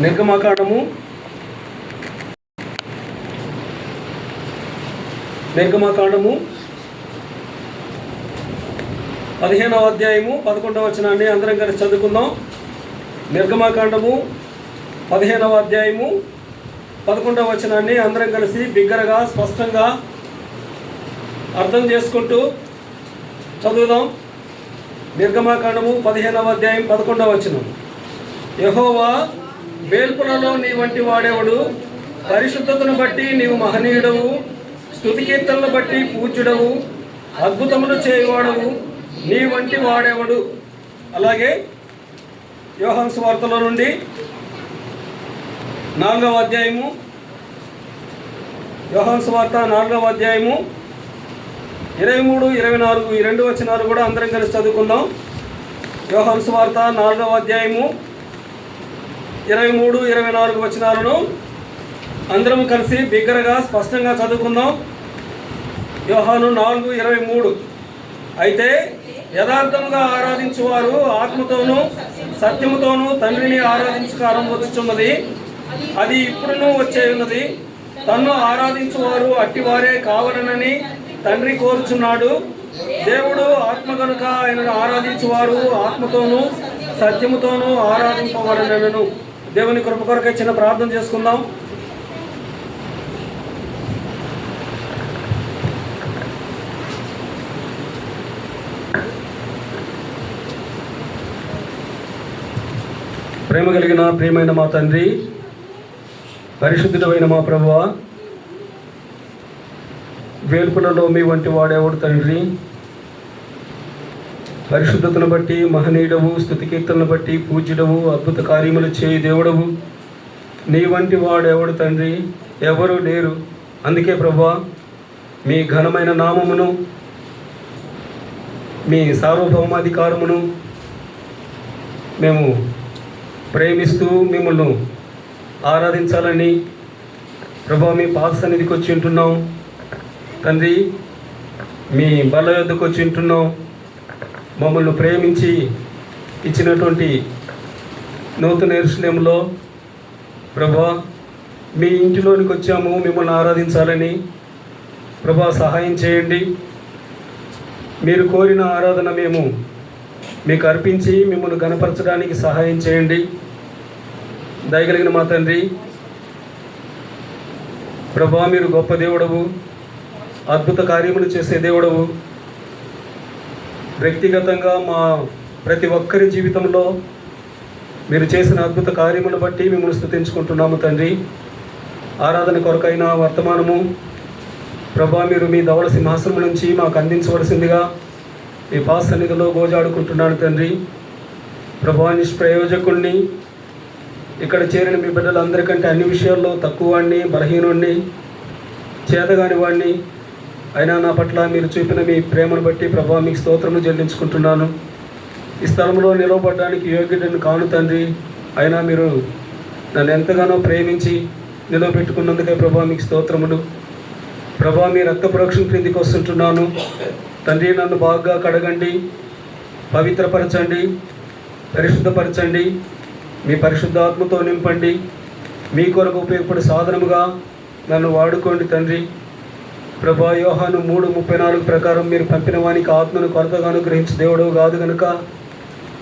నిర్గమకాండము 15వ అధ్యాయము 11వ వచనాన్ని అందరం కలిసి చదువుకుందాం. నిర్గమకాండము 15వ అధ్యాయము 11వ వచనాన్ని అందరం కలిసి బిగ్గరగా స్పష్టంగా అర్థం చేసుకుంటూ చదువుదాం. నిర్గమకాండము 15వ అధ్యాయం 11వ వచనం. యెహోవా, వేల్పులలో నీ వంటి వాడెవడు? పరిశుద్ధతను బట్టి నీవు మహనీయుడవు, స్తుతి కీర్తనను బట్టి పూజ్యుడవు, అద్భుతములు చేయువాడవు, నీ వంటి వాడెవడు? అలాగే యోహాను సువార్తలో నుండి 4వ అధ్యాయము, యోహాను సువార్త 4వ అధ్యాయము 23, 24 ఈ 2 వచనాలు కూడా అందరం కలిసి చదువుకుందాం. యోహాను సువార్త 4వ అధ్యాయము 23, 24 వచనాలను అందరం కలిసి బిగ్గరగా స్పష్టంగా చదువుకుందాం. యోహాను 4:23. అయితే యథార్థముగా ఆరాధించువారు ఆత్మతోనూ సత్యముతోనూ తండ్రిని ఆరాధించక ఆరంభించుచున్నది, అది ఇప్పుడునూ వచ్చే ఉన్నది. తన్ను ఆరాధించువారు అట్టివారే కావాలనని తండ్రి కోరుచున్నాడు. దేవుడు ఆత్మ కనుక ఆయనను ఆరాధించువారు ఆత్మతోనూ సత్యముతోనూ ఆరాధింపవలనను. దేవుని కృప కొరకై చిన్న ప్రార్థన చేసుకుందాం. ప్రేమ కలిగిన ప్రియమైన మా తండ్రి, పరిశుద్ధుడైన మా ప్రభువా, వేల్పులలో మీ వంటి వాడేవాడు తండ్రి? పరిశుద్ధతను బట్టి మహనీయుడవు, స్తుతి కీర్తనను బట్టి పూజ్యుడవు, అద్భుత కార్యములు చేయి దేవుడవు. నీ వంటి వాడెవడు తండ్రి? ఎవరు లేరు. అందుకే ప్రభువా, మీ ఘనమైన నామమును, మీ సార్వభౌమాధికారమును మేము ప్రేమిస్తూ మిమ్మల్ని ఆరాధించాలని ప్రభువా మీ పాద సన్నిధికి వచ్చి ఉంటున్నాం తండ్రి. మీ బల్ల యొద్దకు వచ్చి ఉంటున్నాం. మమ్మల్ని ప్రేమించి ఇచ్చినటువంటి నూతన యెరూషలేములో ప్రభువా మీ ఇంటిలోనికి వచ్చాము మిమ్మల్ని ఆరాధించాలని. ప్రభువా సహాయం చేయండి. మీరు కోరిన ఆరాధన మేము మీకు అర్పించి మిమ్మల్ని గణపరచడానికి సహాయం చేయండి. దయగలిగిన మా తండ్రి, ప్రభువా మీరు గొప్ప దేవుడవు, అద్భుత కార్యములు చేసే దేవుడవు. వ్యక్తిగతంగా మా ప్రతి ఒక్కరి జీవితంలో మీరు చేసిన అద్భుత కార్యములను బట్టి మిమ్మల్ని స్తుతించుకుంటున్నాము తండ్రి. ఆరాధన కొరకైన వర్తమానము ప్రభువా మీరు మీ ధవళ సింహాసనం నుంచి మాకు అందించవలసిందిగా మీ పాద సన్నిధిలో గోజాడుకుంటున్నాను తండ్రి. ప్రభువా నిష్ప్రయోజకుణ్ణి, ఇక్కడ చేరిన మీ బిడ్డలందరికంటే అన్ని విషయాల్లో తక్కువ వాడిని, బలహీనుణ్ణి, చేతగాని వాడిని. అయినా నా పట్ల మీరు చూపిన మీ ప్రేమను బట్టి ప్రభువా మీకు స్తోత్రము చెల్లించుకుంటున్నాను. ఈ స్థలంలో నిలవబడడానికి యోగ్యుడని కాను తండ్రి. అయినా మీరు నన్ను ఎంతగానో ప్రేమించి నిలవబెట్టుకున్నందుకే ప్రభువా మీకు స్తోత్రములు. ప్రభువా మీ రక్త ప్రోక్షణ క్రిందికి వస్తుంటున్నాను తండ్రి. నన్ను బాగా కడగండి, పవిత్రపరచండి, పరిశుద్ధపరచండి. మీ పరిశుద్ధాత్మతో నింపండి. మీ కొరకు ఉపయోగపడే సాధనముగా నన్ను వాడుకోండి తండ్రి. ప్రభువా యోహాను 3:34 ప్రకారం మీరు పంపిన వానికి ఆత్మను కొరతగా అనుగ్రహించి దేవుడు కాదు కనుక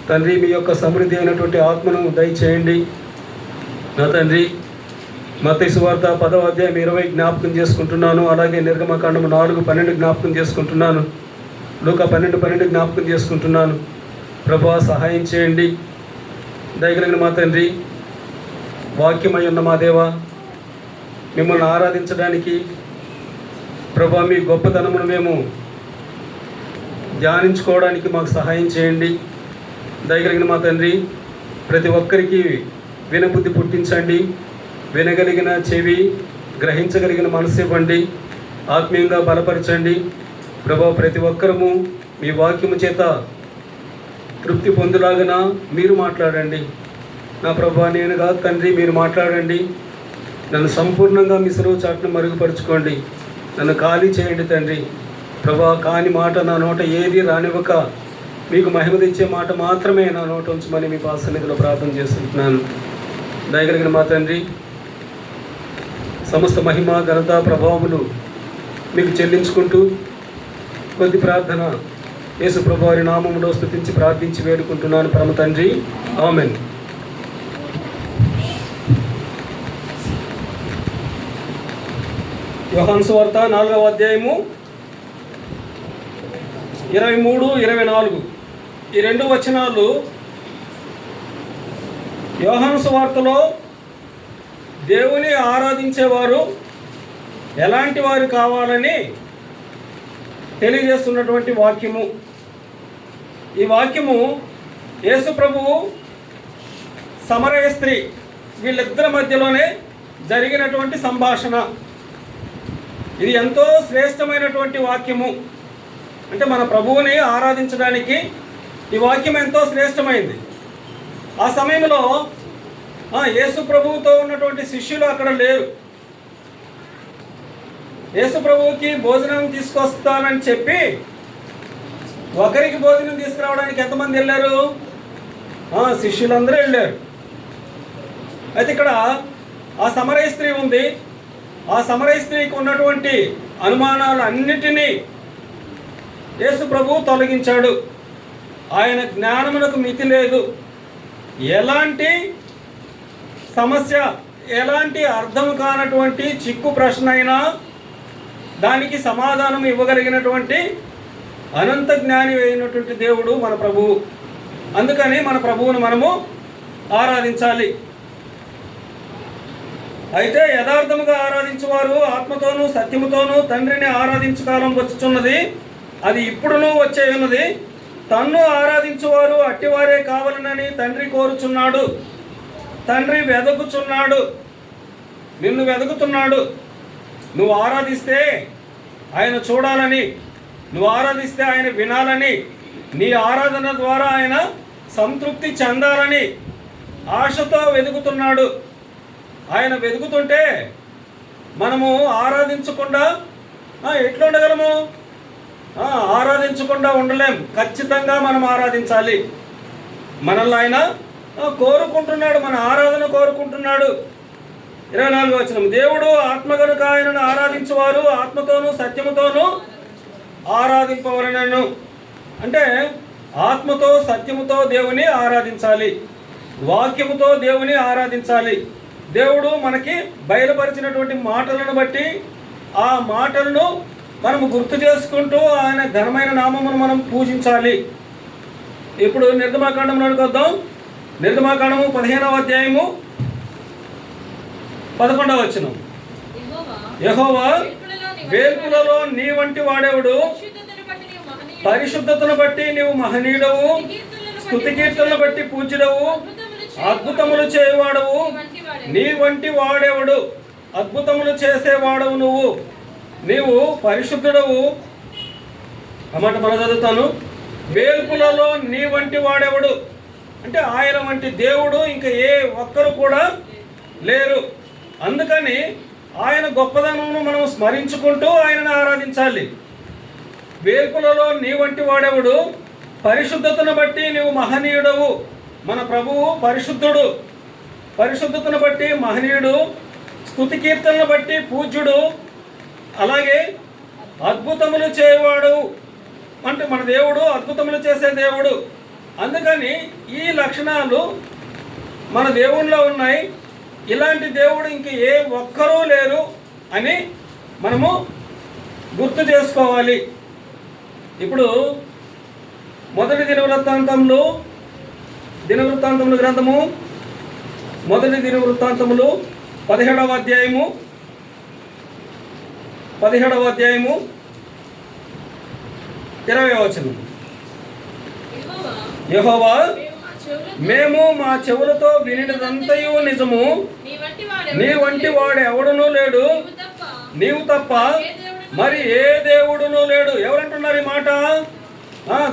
తండ్రి మీ యొక్క సమృద్ధి అయినటువంటి ఆత్మను దయచేయండి నా తండ్రి. మత్తయి సువార్త 10వ అధ్యాయం 20 జ్ఞాపకం చేసుకుంటున్నాను. అలాగే నిర్గమకాండము 4:12 జ్ఞాపకం చేసుకుంటున్నాను. లూకా 12:12 జ్ఞాపకం చేసుకుంటున్నాను. ప్రభువా సహాయం చేయండి. దయగలిగిన మా తండ్రి, వాక్యమై ఉన్న మా దేవా, మిమ్మల్ని ఆరాధించడానికి ప్రభువా మీ గొప్పతనమును మేము ధ్యానించుకోవడానికి మాకు సహాయం చేయండి. దయగలిగిన మా తండ్రి, ప్రతి ఒక్కరికి వినబుద్ధి పుట్టించండి. వినగలిగిన చెవి, గ్రహించగలిగిన మనసు ఇవ్వండి. ఆత్మీయంగా బలపరచండి. ప్రభువా ప్రతి ఒక్కరము మీ వాక్యము చేత తృప్తి పొందులాగన మీరు మాట్లాడండి. నా ప్రభువా నేను కాదు తండ్రి, మీరు మాట్లాడండి. నన్ను సంపూర్ణంగా మీ సులువు చాటును మరుగుపరుచుకోండి. నన్ను ఖాళీ చేయండి తండ్రి. ప్రభువా కాని మాట నా నోట ఏది రానివ్వక మీకు మహిమ తెచ్చే మాట మాత్రమే నా నోట ఉంచమని మీ పాద సన్నిధిలో ప్రార్థన చేస్తున్నాను. దయగలిగిన మా తండ్రి, సమస్త మహిమ ఘనత ప్రభావములు మీకు చెల్లించుకుంటూ కొద్ది ప్రార్థన యేసు ప్రభు వారి నామములో స్తుతించి ప్రార్థించి వేడుకుంటున్నాను పరమ తండ్రి, ఆమెన్. యోహాను సువార్త 4వ అధ్యాయము 23, 24 ఈ 2 వచనాలు యోహాను సువార్తలో దేవుని ఆరాధించేవారు ఎలాంటి వారు కావాలని తెలియజేస్తున్నటువంటి వాక్యము. ఈ వాక్యము యేసు ప్రభువు సమరయ స్త్రీ వీళ్ళిద్దరి మధ్యలోనే జరిగినటువంటి సంభాషణ. ఇది ఎంతో శ్రేష్టమైనటువంటి వాక్యము. అంటే మన ప్రభువుని ఆరాధించడానికి ఈ వాక్యం ఎంతో శ్రేష్టమైంది. ఆ సమయంలో యేసు ప్రభువుతో ఉన్నటువంటి శిష్యులు అక్కడ లేరు. యేసు ప్రభువుకి భోజనం తీసుకొస్తానని చెప్పి ఒకరికి భోజనం తీసుకురావడానికి ఎంతమంది వెళ్ళారు? శిష్యులందరూ వెళ్ళారు. అయితే ఇక్కడ ఆ సమరయ స్త్రీ ఉంది. ఆ సమరయ స్త్రీకి ఉన్నటువంటి అనుమానాలు అన్నిటినీ యేసు ప్రభువు తొలగించాడు. ఆయన జ్ఞానమునకు మితి లేదు. ఎలాంటి సమస్య, ఎలాంటి అర్థం కానటువంటి చిక్కు ప్రశ్న అయినా దానికి సమాధానం ఇవ్వగలిగినటువంటి అనంత జ్ఞాని అయినటువంటి దేవుడు మన ప్రభువు. అందుకని మన ప్రభువును మనము ఆరాధించాలి. అయితే యథార్థముగా ఆరాధించువారు ఆత్మతోనూ సత్యముతోనూ తండ్రిని ఆరాధించుకాలం వచ్చుచున్నది, అది ఇప్పుడునూ వచ్చే ఉన్నది. తన్ను ఆరాధించువారు అట్టివారే కావాలనని తండ్రి కోరుచున్నాడు. తండ్రి వెదకుచున్నాడు, నిన్ను వెతుకుతున్నాడు. నువ్వు ఆరాధిస్తే ఆయన చూడాలని, నువ్వు ఆరాధిస్తే ఆయన వినాలని, నీ ఆరాధన ద్వారా ఆయన సంతృప్తి చెందాలని ఆశతో వెతుకుతున్నాడు. ఆయన వెతుకుతుంటే మనము ఆరాధించకుండా ఎట్లా ఉండగలము? ఆరాధించకుండా ఉండలేం. ఖచ్చితంగా మనం ఆరాధించాలి. మనల్ని ఆయన కోరుకుంటున్నాడు, మన ఆరాధన కోరుకుంటున్నాడు. 24వ వచనం, దేవుడు ఆత్మ గనుక ఆయనను ఆరాధించువారు ఆత్మతోనూ సత్యముతోనూ ఆరాధింపవలెను. అంటే ఆత్మతో సత్యముతో దేవుని ఆరాధించాలి, వాక్యముతో దేవుని ఆరాధించాలి. దేవుడు మనకి బయలుపరిచినటువంటి మాటలను బట్టి ఆ మాటలను మనము గుర్తు చేసుకుంటూ ఆయన ఘనమైన నామమును మనం పూజించాలి. ఇప్పుడు నిర్గమాకాండంలోకి వద్దాం. నిర్గమాకాండము 15వ అధ్యాయము 11వ వచనం, యెహోవా వేల్పులలో నీ వంటి వాడెవడు? పరిశుద్ధతను బట్టి నీవు మహనీయుడవు, స్తుతి కీర్తనను బట్టి పూజ్యుడవు, అద్భుతములు చేయవాడవు. నీ వంటి వాడెవడు? అద్భుతములు చేసేవాడవు నువ్వు. నీవు పరిశుద్ధుడవు. అన్నమాట మనం చదువుతాను. వేల్పులలో నీ వంటి వాడెవడు అంటే ఆయన వంటి దేవుడు ఇంకా ఏ ఒక్కరు కూడా లేరు. అందుకని ఆయన గొప్పదనమును మనం స్మరించుకుంటూ ఆయనను ఆరాధించాలి. వేల్పులలో నీ వంటి వాడెవడు? పరిశుద్ధతను బట్టి నీవు మహనీయుడవు. మన ప్రభువు పరిశుద్ధుడు, పరిశుద్ధతను బట్టి మహనీయుడు, స్తుతి కీర్తనను బట్టి పూజ్యుడు, అలాగే అద్భుతములు చేయవాడు. అంటే మన దేవుడు అద్భుతములు చేసే దేవుడు. అందుకని ఈ లక్షణాలు మన దేవునిలో ఉన్నాయి. ఇలాంటి దేవుడు ఇంక ఏ ఒక్కరూ లేరు అని మనము గుర్తు చేసుకోవాలి. ఇప్పుడు మొదటి దినవృత్తాంతములు గ్రంథము, మొదటి దినవృత్తాంతములు 17వ అధ్యాయము 20వ వచనం, యెహోవా మేము మా చెవులతో వినినదంతయు నిజము, నీ వంటి వాడు ఎవడునూ లేడు, నీవు తప్ప మరి ఏ దేవుడునూ లేడు. ఎవరంటున్నారు ఈ మాట?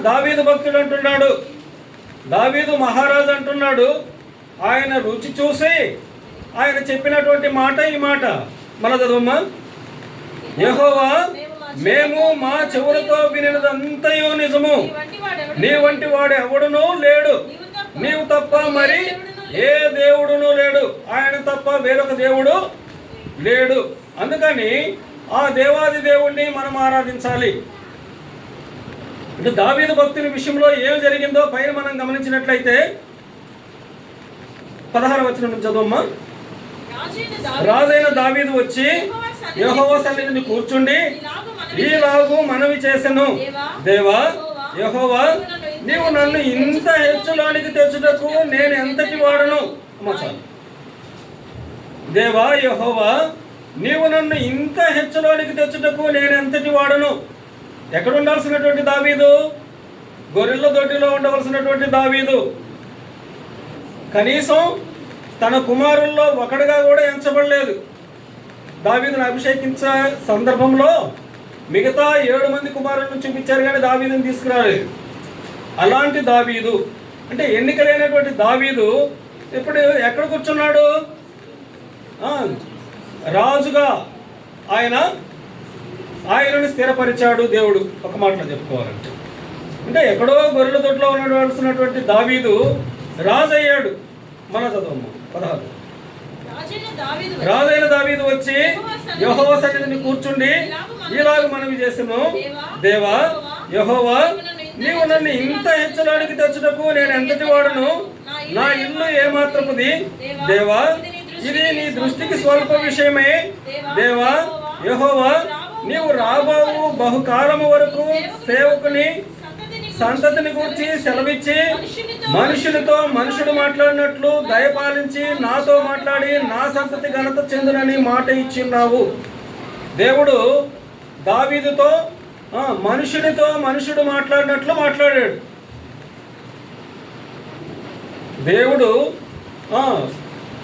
దావీదు భక్తుడు అంటున్నాడు, దావీదు మహారాజు అంటున్నాడు. ఆయన రుచి చూసి ఆయన చెప్పినటువంటి మాట ఈ మాట. మన చదువమ్మా, యెహోవా మేము మా చెవులతో వినినదంతయు నిజము, నీ వంటి వాడు ఎవడునూ లేడు, నీవు తప్ప మరి ఏ దేవుడును లేడు, ఆయన తప్ప వేరొక దేవుడు లేడు. అందుకని ఆ దేవాది దేవుణ్ణి మనం ఆరాధించాలి. అంటే దావీదు భక్తుని విషయంలో ఏం జరిగిందో పైన మనం గమనించినట్లయితే 16వ వచనం నుంచి చదువమ్మా. రాజైన దావీదు వచ్చి యెహోవా సన్నిధిని కూర్చుండి ఈలాగు మనవి చేసెను, దేవా యెహోవా, నీవు నన్ను ఇంత హెచ్చులోనికి తెచ్చుటకు నేను ఎంతటి వాడను. దేవా యెహోవా, నీవు నన్ను ఇంత హెచ్చులోనికి తెచ్చుటకు నేను ఎంతటి వాడను. ఎక్కడ ఉండాల్సినటువంటి దావీదు? గొర్రెల దొడ్డిలో ఉండవలసినటువంటి దావీదు కనీసం తన కుమారుల్లో ఒకడుగా కూడా ఎంచబడలేదు. దావీదును అభిషేకించే సందర్భంలో మిగతా 7 మంది కుమారులను చూపించారు, కానీ దావీదుని తీసుకురాలేదు. అలాంటి దావీదు, అంటే ఎన్నికలైనటువంటి దావీదు ఇప్పుడు ఎక్కడ కూర్చున్నాడు? రాజుగా ఆయనను స్థిరపరిచాడు దేవుడు. ఒక మాటలో చెప్పుకోవాలంటే, అంటే ఎక్కడో గొర్రెల దొడ్లో ఉండవలసినటువంటి దావీదు రాజు అయ్యాడు. మన చదవమ్మ 16. రాజైన దావీదు వచ్చి యెహోవా సన్నిధిని కూర్చుండి ఇలాగ మనవి చేసెను, దేవా యెహోవా, నీవు నన్ను ఇంత హెచ్చడానికి తెచ్చుటకు నేను ఎంతటి వాడును. నా ఇల్లు ఏమాత్రపుది. దేవా, ఇది నీ దృష్టికి స్వల్ప విషయమే. దేవా యెహోవా, నీవు రాబోవు బహుకాలము వరకు సేవకుని సంతతిని గురించి సెలవిచ్చి మనుషులతో మనుషుడు మాట్లాడినట్లు దయపాలించి నాతో మాట్లాడి నా సంతతి ఘనత చెందునని మాట ఇచ్చిన్నావు. దేవుడు దావీదుతో మనుషుడితో మనుషుడు మాట్లాడినట్లు మాట్లాడాడు. దేవుడు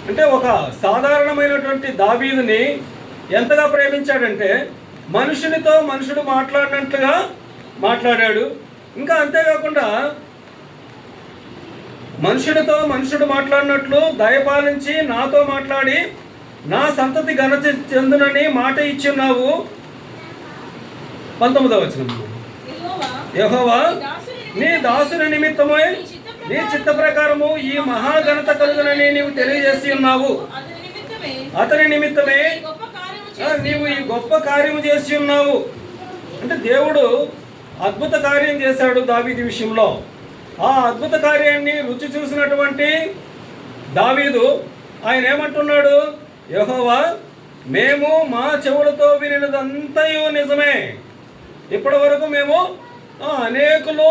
అంటే ఒక సాధారణమైనటువంటి దావీదుని ఎంతగా ప్రేమించాడంటే మనుషునితో మనుషుడు మాట్లాడినట్లుగా మాట్లాడాడు. ఇంకా అంతేకాకుండా మనుషుడితో మనుషుడు మాట్లాడినట్లు దయపాలించి నాతో మాట్లాడి నా సంతతి ఘనత చెందునని మాట ఇచ్చున్నావు. 19వ వచనం. యెహోవా, నీ దాసుని నిమిత్తమై నీ చిత్త ప్రకారము ఈ మహాఘనత కలుగునని నీవు తెలియజేసి ఉన్నావు. అతని నిమిత్తమే నీవు ఈ గొప్ప కార్యము చేసి ఉన్నావు. అంటే దేవుడు అద్భుత కార్యం చేశాడు దావీదు విషయంలో. ఆ అద్భుత కార్యాన్ని రుచి చూసినటువంటి దావీదు ఆయన ఏమంటున్నాడు? యెహోవా, మేము మా చెవులతో వినినదంతయు నిజమే. ఇప్పటి వరకు మేము అనేకులు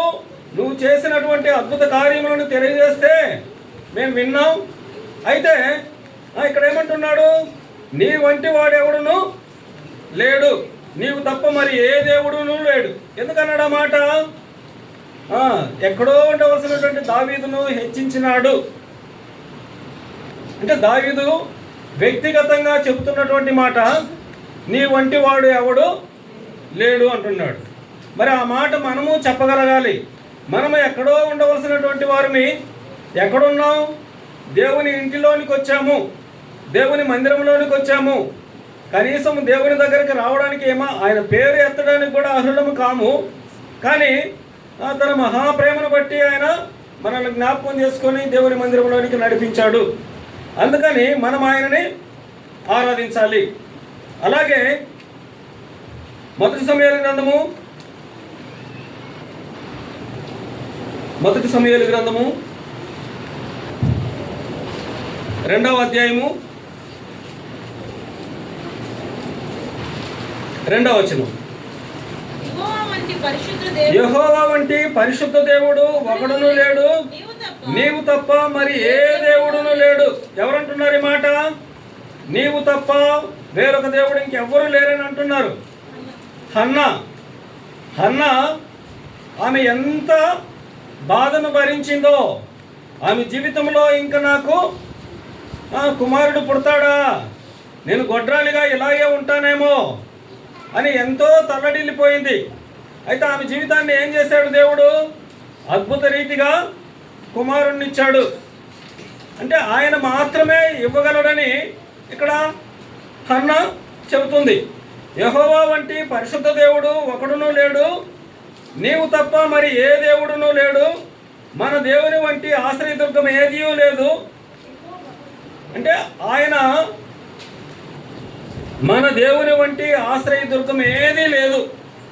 నువ్వు చేసినటువంటి అద్భుత కార్యములను తెలియజేస్తే మేము విన్నాం. అయితే ఇక్కడ ఏమంటున్నాడు? నీ వంటి వాడెవడును లేడు, నీవు తప్ప మరి ఏ దేవుడును లేడు. ఎందుకన్నాడు ఆ మాట? ఎక్కడో ఉండవలసినటువంటి దావీదును హెచ్చించినాడు. అంటే దావీదు వ్యక్తిగతంగా చెబుతున్నటువంటి మాట, నీ వంటి వాడు ఎవడు లేడు అంటున్నాడు. మరి ఆ మాట మనము చెప్పగలగాలి. మనము ఎక్కడో ఉండవలసినటువంటి వారిని ఎక్కడున్నాం? దేవుని ఇంటిలోనికి వచ్చాము, దేవుని మందిరంలోనికి వచ్చాము. కనీసం దేవుని దగ్గరికి రావడానికి ఆయన పేరు ఎత్తడానికి కూడా అర్హులము కాము. కానీ తన మహాప్రేమను బట్టి ఆయన మనల్ని జ్ఞాపకం చేసుకొని దేవుని మందిరంలోనికి నడిపించాడు. అందుకని మనం ఆయనని ఆరాధించాలి. అలాగే మొదటి సమూయేలు గ్రంథము 2వ అధ్యాయము 2వ వచనం. యెహోవా వంటి పరిశుద్ధ దేవుడు ఒకడును లేడు, నీవు తప్ప మరి ఏ దేవుడును లేడు. ఎవరంటున్నారు ఈ మాట? నీవు తప్ప వేరొక దేవుడు ఇంకెవ్వరూ లేరని అంటున్నారు. హన్నా ఆమె ఎంత బాధను భరించిందో, ఆమె జీవితంలో ఇంకా నాకు కుమారుడు పుడతాడా, నేను గొడ్రాలిగా ఇలాగే ఉంటానేమో అని ఎంతో తల్లడిల్లిపోయింది. అయితే ఆమె జీవితాన్ని ఏం చేశాడు దేవుడు? అద్భుత రీతిగా కుమారుణ్ణి ఇచ్చాడు. అంటే ఆయన మాత్రమే ఇవ్వగలడని ఇక్కడ హన్నా చెబుతుంది. యెహోవా వంటి పరిశుద్ధ దేవుడు ఒకడును లేడు, నీవు తప్ప మరి ఏ దేవుడును లేడు. మన దేవుని వంటి ఆశ్రయదుర్గం ఏదీ లేదు. అంటే ఆయన మన దేవుని వంటి ఆశ్రయదుర్గం ఏదీ లేదు.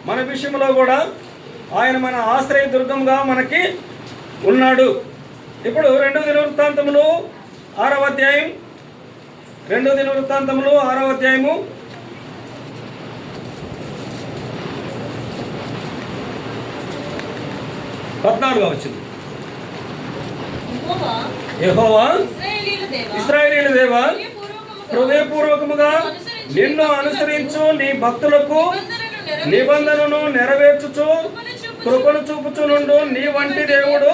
మన విషయంలో కూడా ఆయన మన ఆశ్రయదుర్గంగా మనకి ఉన్నాడు. ఇప్పుడు 2 దినవృత్తాంతములు 6వ అధ్యాయం, 2 దినవృత్తాంతములు 6వ అధ్యాయము 14వ వచనం. యెహోవా ఇశ్రాయేలీయుల దేవా, హృదయపూర్వకముగా నిన్ను అనుసరించు నీ భక్తులకు నిబంధనను నెరవేర్చుచు కృపను చూపుచునుండు నీ వంటి దేవుడు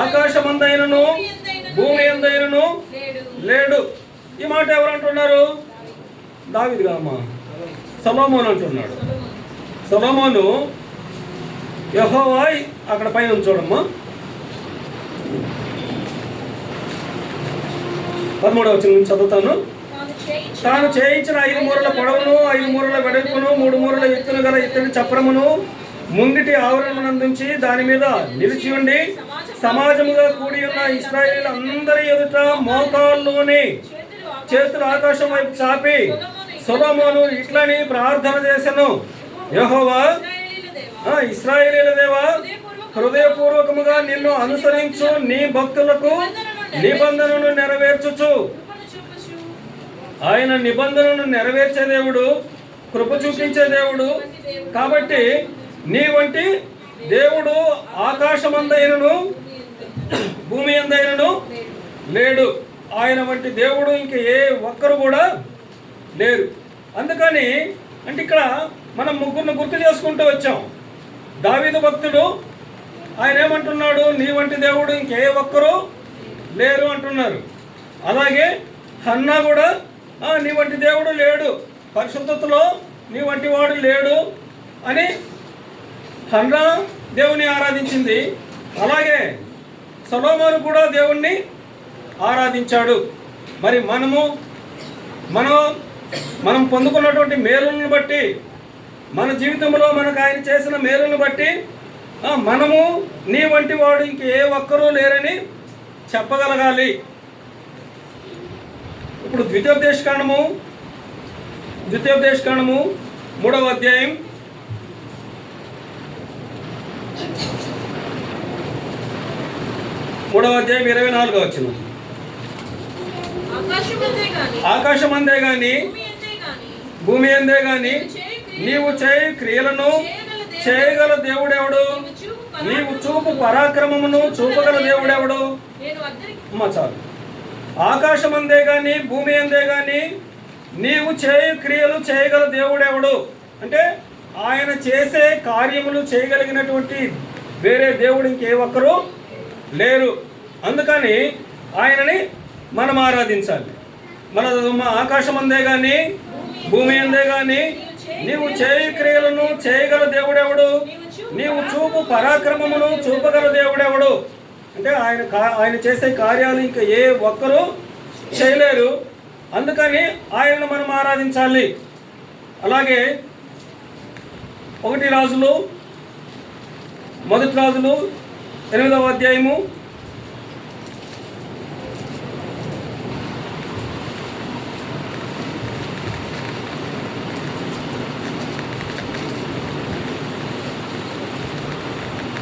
ఆకాశమందైనను భూమి యందైనను లేడు. ఈ మాట ఎవరు అంటున్నారు? దావీదు గామ, సొలొమోను అంటున్నాడు. సొలొమోను యెహోవా అక్కడ పైన చూడమ్మా 13వ వచనం చదువుతాను. తాను చేయించిన 5 మూరల పొడవును 5 మూరల వెడల్పును 3 మూరల ఎత్తును గల ఇత్తడి చప్రమును ముంగిటి ఆవరణమునందుంచి దాని మీద నిలిచి ఉండి సమాజముగా కూడి ఉన్న ఇశ్రాయేలీయుల అందరి ఎదుట మోకాల్లోని చేతులు ఆకాశం వైపు చాపి సొలొమోను ఇట్లని ప్రార్థన చేసెను. యెహోవా ఇశ్రాయేలీయుల దేవా, హృదయపూర్వకముగా నిన్ను అనుసరించు నీ భక్తులకు నిబంధనను నెరవేర్చుచు. ఆయన నిబంధనను నెరవేర్చే దేవుడు, కృప చూపించే దేవుడు. కాబట్టి నీ వంటి దేవుడు ఆకాశమందైనను భూమి యందైనను లేడు. ఆయన వంటి దేవుడు ఇంక ఏ ఒక్కరు కూడా లేరు. అందుకని అంటే ఇక్కడ మనం ముగ్గురిని గుర్తు చేసుకుంటూ వచ్చాం. దావీదు భక్తుడు ఆయన ఏమంటున్నాడు? నీ వంటి దేవుడు ఇంకే ఒక్కరు లేరు అంటున్నారు. అలాగే హన్నా కూడా నీ వంటి దేవుడు లేడు, పరిశుద్ధతలో నీ వంటి వాడు లేడు అని హన్నా దేవుని ఆరాధించింది. అలాగే సొలొమోను కూడా దేవుణ్ణి ఆరాధించాడు. మరి మనం పొందుకున్నటువంటి మేలులను బట్టి, మన జీవితంలో మనకు ఆయన చేసిన మేలులను బట్టి మనము నీ వంటి వాడు ఇంక ఏ ఒక్కరూ లేరని చెప్పగలగాలి. ఇప్పుడు ద్వితీయోపదేశకాండము 3వ అధ్యాయం 24వ వచనం. ఆకాశమందే గాని భూమి అందే గాని నీవు చేయి క్రియలను చేయగల దేవుడెవడు? నీవు చూపు పరాక్రమమును చూపగల దేవుడెవడు? చాలు. ఆకాశమందే గాని భూమి అందే గాని నీవు చేయు క్రియలు చేయగల దేవుడెవడు? అంటే ఆయన చేసే కార్యములు చేయగలిగినటువంటి వేరే దేవుడు ఇంకే ఒక్కరు లేరు. అందుకని ఆయనని మనం ఆరాధించాలి. మన ఆకాశమందే గాని భూమి అందే గాని నీవు చేయు క్రియలను చేయగల దేవుడెవడు? నీవు చూపు పరాక్రమమును చూపగల దేవుడెవడు? అంటే ఆయన చేసే కార్యాలు ఇంకా ఏ ఒక్కరూ చేయలేరు. అందుకని ఆయనను మనం ఆరాధించాలి. అలాగే 1 రాజులు 8వ అధ్యాయము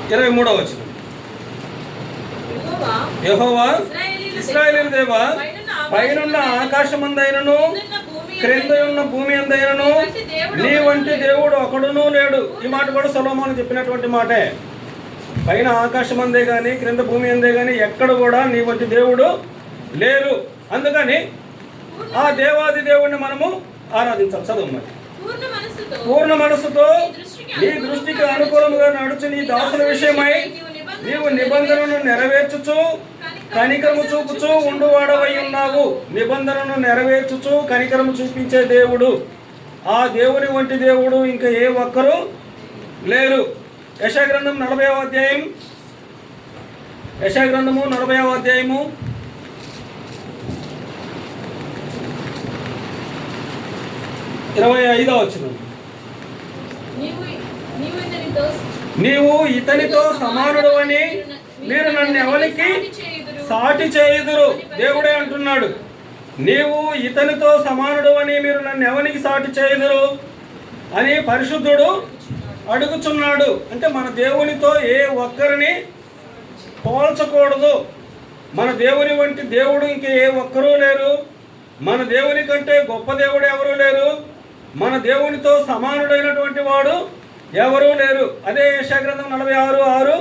23వ వచనం. యెహోవా ఇశ్రాయేలీయుల దేవా, పైనున్న ఆకాశమందైనను క్రింద ఉన్న భూమి అందైనను నీ వంటి దేవుడు ఒకడునూ లేడు. ఈ మాట కూడా సొలొమోను చెప్పినటువంటి మాటే. పైన ఆకాశమందే కానీ క్రింద భూమి అందే కానీ ఎక్కడ కూడా నీ వంటి దేవుడు లేరు. అందుకని ఆ దేవాది దేవుడిని మనము ఆరాధించాలి. చదువు మరి. పూర్ణ మనస్సుతో నీ దృష్టికి అనుకూలంగా నడుచు నీ దాసుల విషయమై నీవు నిబంధనను నెరవేర్చుచు కనికరము చూపుచూ ఉండువాడవై ఉన్నావు. నిబంధనను నెరవేర్చుచు కనికరము చూపించే దేవుడు, ఆ దేవుని వంటి దేవుడు ఇంకా ఏ ఒక్కరు లేరు. యెషయా గ్రంథం 40వ అధ్యాయం 25వ వచనం. నీవు ఇతనితో సమానుడు అని మీరు నన్ను ఎవరికి సాటి చేయుదురు? దేవుడే అంటున్నాడు. నీవు ఇతనితో సమానుడు అని మీరు నన్ను ఎవరికి సాటి చేయుదురు అని పరిశుద్ధుడు అడుగుచున్నాడు. అంటే మన దేవునితో ఏ ఒక్కరిని పోల్చకూడదు. మన దేవుని వంటి దేవుడు ఇంక ఏ ఒక్కరూ లేరు. మన దేవుని కంటే గొప్ప దేవుడు ఎవరూ లేరు. మన దేవునితో సమానుడైనటువంటి వాడు ఎవరూ లేరు. అదే యెషయా గ్రంథం 46:6,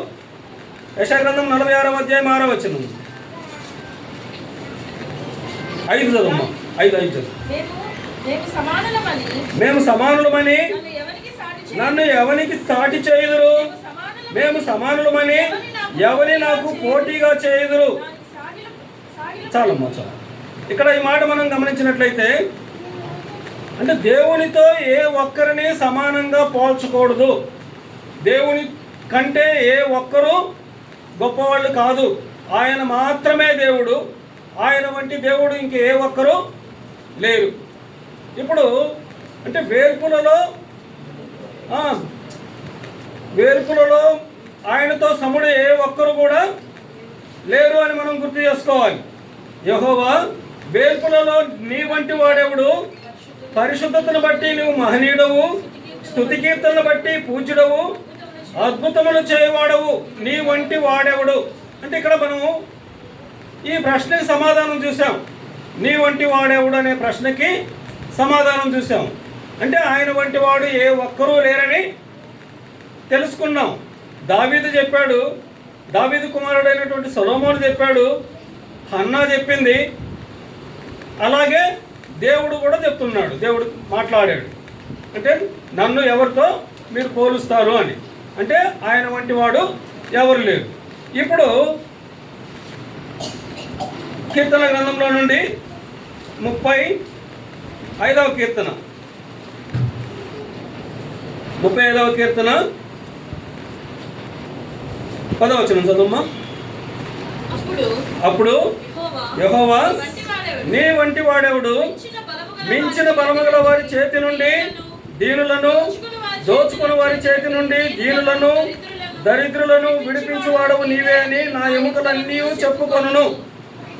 యెషయా గ్రంథం 46:6 5 చదువు. 5 చదువు. మేము సమానులమని నన్ను ఎవరికి సాటి చేయుదురు, మేము సమానులమని ఎవరి నాకు పోటీగా చేయుదురు. చాలమ్మా చాలు. ఇక్కడ ఈ మాట మనం గమనించినట్లయితే అంటే దేవునితో ఏ ఒక్కరిని సమానంగా పోల్చకూడదు. దేవుని కంటే ఏ ఒక్కరూ గొప్పవాళ్ళు కాదు. ఆయన మాత్రమే దేవుడు. ఆయన వంటి దేవుడు ఇంక ఏ ఒక్కరూ లేరు. ఇప్పుడు అంటే వేర్పులలో ఆయనతో సముడు ఏ ఒక్కరు కూడా లేరు అని మనం గుర్తు చేసుకోవాలి. యెహోవా వేర్పులలో నీ వంటి వాడెవడు? పరిశుద్ధతను బట్టి నువ్వు మహనీయుడవు, స్తుతి కీర్తనను బట్టి పూజ్యుడవు, అద్భుతములు చేయవాడవు, నీ వంటి వాడెవడు? అంటే ఇక్కడ మనము ఈ ప్రశ్నకి సమాధానం చూసాం. నీ వంటి వాడెవడు అనే ప్రశ్నకి సమాధానం చూసాం. అంటే ఆయన వంటి వాడు ఏ ఒక్కరూ లేరని తెలుసుకున్నాం. దావీదు చెప్పాడు, దావీదు కుమారుడైనటువంటి సొలొమోను చెప్పాడు, హన్నా చెప్పింది, అలాగే దేవుడు కూడా చెప్తున్నాడు. దేవుడు మాట్లాడాడు. అంటే నన్ను ఎవరితో మీరు పోలుస్తారు అని. అంటే ఆయన వంటి వాడు ఎవరు లేరు. ఇప్పుడు కీర్తన గ్రంథంలో నుండి 35వ కీర్తన 35వ కీర్తన 10వ వచనం చదువుమ్మా. అప్పుడు యెహోవా నీ వంటి వాడెవడు? మించిన బలము గల వారి చేతి నుండి దీనులను, దోచుకుని వారి చేతి నుండి దీనులను, దరిద్రులను విడిపించువాడవు నీవే అని నా ఎముకలన్నీ చెప్పుకొనును.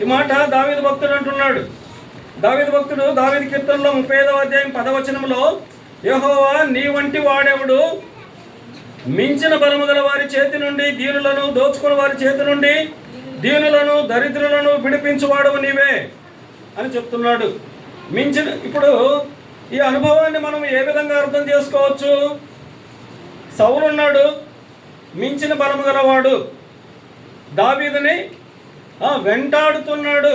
ఈ మాట దావీదు భక్తుడు అంటున్నాడు. దావీదు భక్తుడు దావీదు కీర్తనలో 35వ అధ్యాయం 10వ వచనంలో యెహోవా నీ వంటి వాడెవడు? మించిన బలము గల వారి చేతి నుండి దీనులను, దోచుకుని వారి చేతి నుండి దీనులను, దరిద్రులను విడిపించువాడవు నీవే అని చెప్తున్నాడు. ఇప్పుడు ఈ అనుభవాన్ని మనం ఏ విధంగా అర్థం చేసుకోవచ్చు? సౌలు ఉన్నాడు, మించిన బలము గలవాడు, దావీదుని వెంటాడుతున్నాడు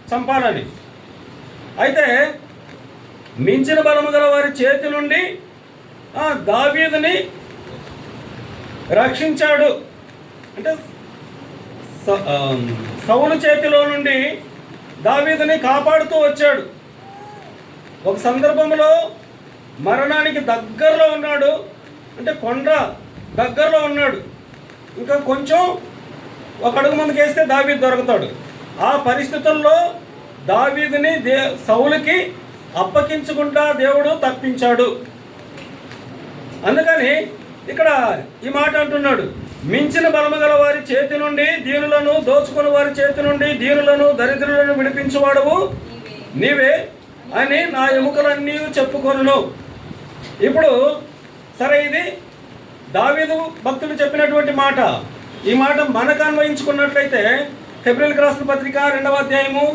చంపాలని. అయితే మించిన బలము గల వారి చేతి నుండి దావీదుని రక్షించాడు. అంటే సౌలు చేతిలో నుండి దావీదుని కాపాడుతూ వచ్చాడు. ఒక సందర్భంలో మరణానికి దగ్గరలో ఉన్నాడు. అంటే కొండ దగ్గరలో ఉన్నాడు. ఇంకా కొంచెం ఒక అడుగు ముందుకేస్తే దావీదు దొరుకుతాడు. ఆ పరిస్థితుల్లో దావీదుని సౌలుకి అప్పగించకుండా దేవుడు తప్పించాడు. అందుకని ఇక్కడ ఈ మాట అంటున్నాడు, మించిన బలము గల వారి చేతి నుండి దీనులను, దోచుకుని వారి చేతి నుండి దీనులను, దరిద్రులను విడిపించువాడవు నీవే అని నా ఎముకలన్నీ చెప్పుకొనును. ఇప్పుడు సరే, ఇది దావీదు భక్తులు చెప్పినటువంటి మాట. ఈ మాట మనకు అన్వయించుకున్నట్లయితే హెబ్రీయులకు రాసిన పత్రిక 2వ అధ్యాయము,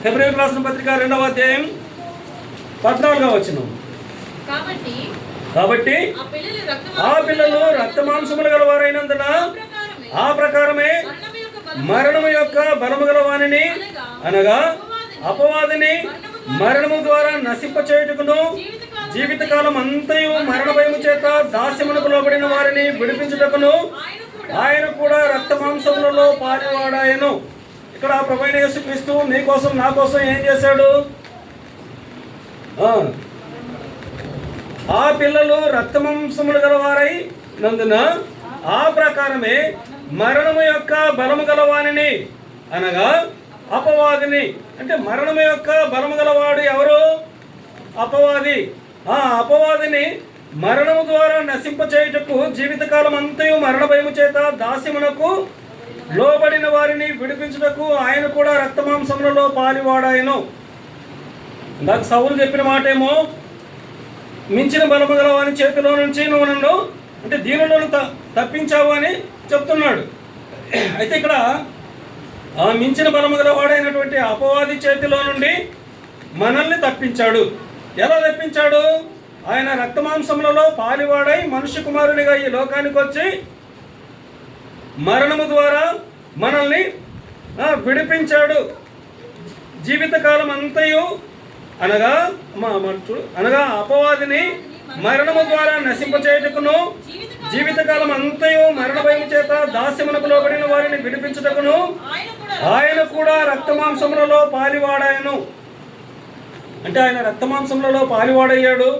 హెబ్రీయులకు రాసిన పత్రిక 2వ అధ్యాయం 14వ వచనం. కాబట్టి ఆ పిల్లలు రక్తమాంసములు గలవారైనందున ఆ ప్రకారమే మరణము యొక్క బలము గలవానిని, అనగా అపవాదిని మరణము ద్వారా నశింపచేయుటకును, జీవితకాలం అంతయు మరణ భయము చేత దాస్యమునకు లోబడిన వారిని విడిపించుటకును ఆయన కూడా రక్తమాంసములలో పాలివాడాయను. ఇక్కడ ప్రభువైన యేసుక్రీస్తు నీ కోసం నా కోసం ఏం చేశాడు? ఆ పిల్లలు రక్తమాంసములు గలవారై నందున ఆ ప్రకారమే మరణము యొక్క బలము గలవానిని, అనగా అపవాదిని. అంటే మరణము యొక్క బలము గలవాడు ఎవరు? అపవాది. ఆ అపవాదిని మరణము ద్వారా నశింపచేయుటకు, జీవితకాలం అంతయు మరణ భయము చేత దాస్యమునకు లోబడిన వారిని విడిపించుటకు ఆయన కూడా రక్తమాంసములలో పాలివాడాయను. నాకు సౌలు చెప్పిన మాట ఏమో, మించిన బలము గల వాని చేతిలో నుంచి నువ్వు నన్ను అంటే దీనులను తప్పించావు అని చెప్తున్నాడు. అయితే ఇక్కడ ఆ మించిన బలము గల వాడైనటువంటి అపవాది చేతిలో నుండి మనల్ని తప్పించాడు. ఎలా తప్పించాడు? ఆయన రక్తమాంసములలో పాలివాడై మనుష్య కుమారునిగా ఈ లోకానికి వచ్చి మరణము ద్వారా మనల్ని విడిపించాడు. జీవితకాలం అంతయు అనగా అపవాదిని మరణము ద్వారా నశింపచేయుటకును, జీవితకాలం అంతయు మరణ భయము చేత దాస్యమునకు లోబడిన వారిని విడిపించుటకును ఆయన కూడా రక్తమాంసములలో పాలివాడాయను. అంటే ఆయన రక్తమాంసములలో పాలివాడయ్యాడు,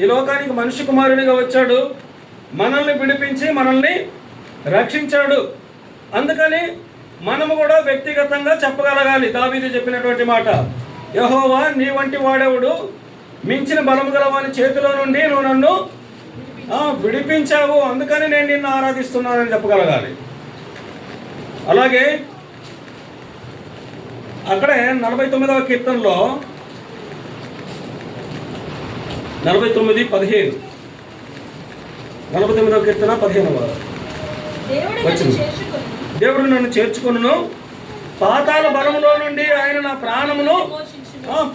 ఈ లోకానికి మనిషి కుమారునిగా వచ్చాడు, మనల్ని విడిపించి మనల్ని రక్షించాడు. అందుకని మనము కూడా వ్యక్తిగతంగా చెప్పగలగాలి దావీదు చెప్పినటువంటి మాట, యెహోవా నీ వంటి వాడెవడు, మించిన బలము గల వాని చేతిలో నుండి నువ్వు నన్ను విడిపించావు, అందుకని నేను నిన్ను ఆరాధిస్తున్నానని చెప్పగలగాలి. అలాగే అక్కడే 49వ కీర్తనలో 49:15 49వ కీర్తన 15వ వచ్చింది. దేవుడు నన్ను చేర్చుకొనును, పాతాళ బలములో నుండి ఆయన నా ప్రాణమును,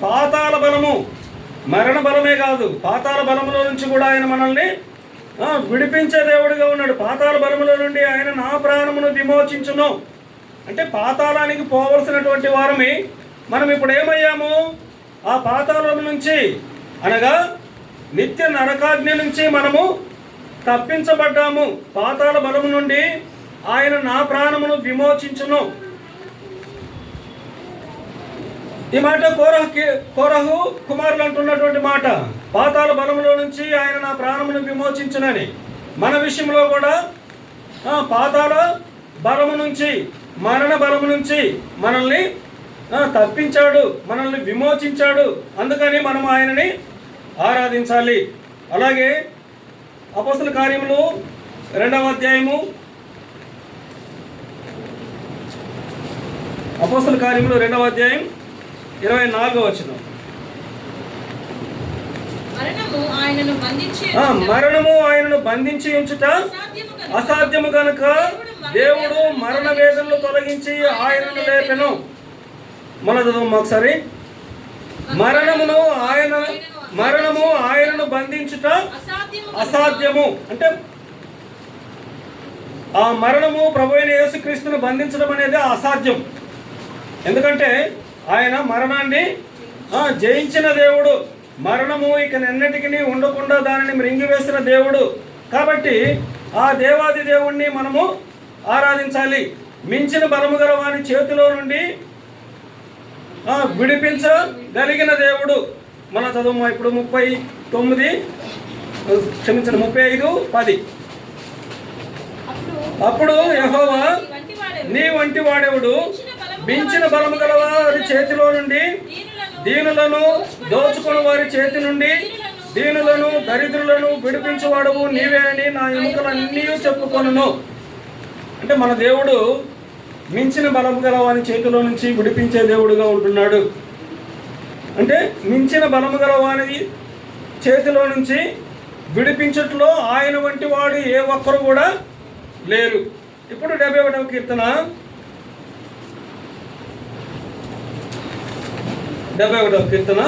పాతాళ బలము మరణ బలమే కాదు, పాతాళ బలములో నుంచి కూడా ఆయన మనల్ని విడిపించే దేవుడిగా ఉన్నాడు. పాతాళ బలములో నుండి ఆయన నా ప్రాణమును విమోచించును. అంటే పాతాళానికి పోవలసినటువంటి వారమి మనం ఇప్పుడు ఏమయ్యాము? ఆ పాతాళం నుంచి అనగా నిత్య నరకాగ్ని నుంచి మనము తప్పించబడ్డాము. పాతాళ బలము నుండి ఆయన నా ప్రాణమును విమోచించును. ఈ మాట కోరహు కుమారులు అంటున్నటువంటి మాట. పాతాళ బలములో నుంచి ఆయన నా ప్రాణమును విమోచించునని మన విషయంలో కూడా పాతాళ బలము నుంచి, మరణ బలము నుంచి మనల్ని తప్పించాడు, మనల్ని విమోచించాడు. అందుకని మనం ఆయనని ఆరాధించాలి. అలాగే అపోస్తల కార్యములు 2వ అధ్యాయము, అపోస్తల కార్యములు 2వ అధ్యాయం 24వ వచనం. మరణము ఆయనను బంధించి ఉంచుట అసాధ్యము గనుక దేవుడు మరణ వేదనలు తొలగించి ఆయనను లేపెను. మన చదువు ఒకసారి. మరణము ఆయనను బంధించుట అసాధ్యము అంటే ఆ మరణము ప్రభువైన యేసుక్రీస్తును బంధించడం అనేది అసాధ్యం. ఎందుకంటే ఆయన మరణాన్ని జయించిన దేవుడు, మరణము ఇక ఎన్నటికీ ఉండకుండా దానిని మృంగివేసిన దేవుడు. కాబట్టి ఆ దేవాది దేవుణ్ణి మనము ఆరాధించాలి. మించిన బలము గల వాని చేతిలో నుండి విడిపించగలిగిన దేవుడు. మన చదువు ఇప్పుడు 35:10. అప్పుడు యెహోవా నీ వంటి వాడెవడు, మించిన బలము గల వారి చేతిలో నుండి దీనులను దోచుకుని వారి చేతి నుండి దీనులను దరిద్రులను విడిపించువాడవు నీవే అని నా ఎముకలన్నీ చెప్పుకొనును. అంటే మన దేవుడు మించిన బలము గల వారి చేతిలో నుంచి విడిపించే దేవుడుగా ఉంటున్నాడు. అంటే మించిన బలము గల వారి చేతిలో నుంచి విడిపించట్లో ఆయన వంటి వాడు ఏ ఒక్కరు కూడా లేరు. ఇప్పుడు 71వ కీర్తన 19వ కీర్తన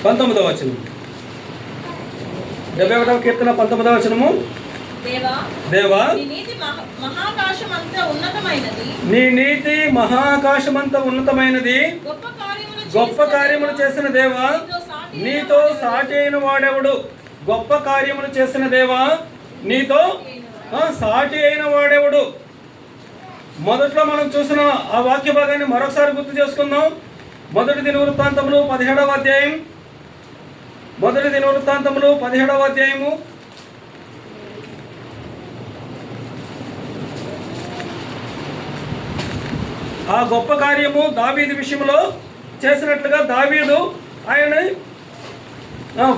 19వ వచనం. 71వ కీర్తన 19వ వచనము. దేవా నీ నీతి మహాకాశమంత ఉన్నతమైనది, గొప్ప కార్యములు చేసిన దేవా నీతో సాటి అయిన వాడెవడు. గొప్ప కార్యములు చేసిన దేవా నీతో సాటి అయిన వాడెవడు. మొదట్లో మనం చూసిన ఆ వాక్య భాగాన్ని మరొకసారి గుర్తు చేసుకుందాం. మొదటి దినవృత్తాంతములు 17వ అధ్యాయం, మొదటి దినవృత్తాంతములు 17వ అధ్యాయము 'ఆ గొప్ప కార్యము దావీదు విషయంలో చేసినట్లుగా దావీదు ఆయన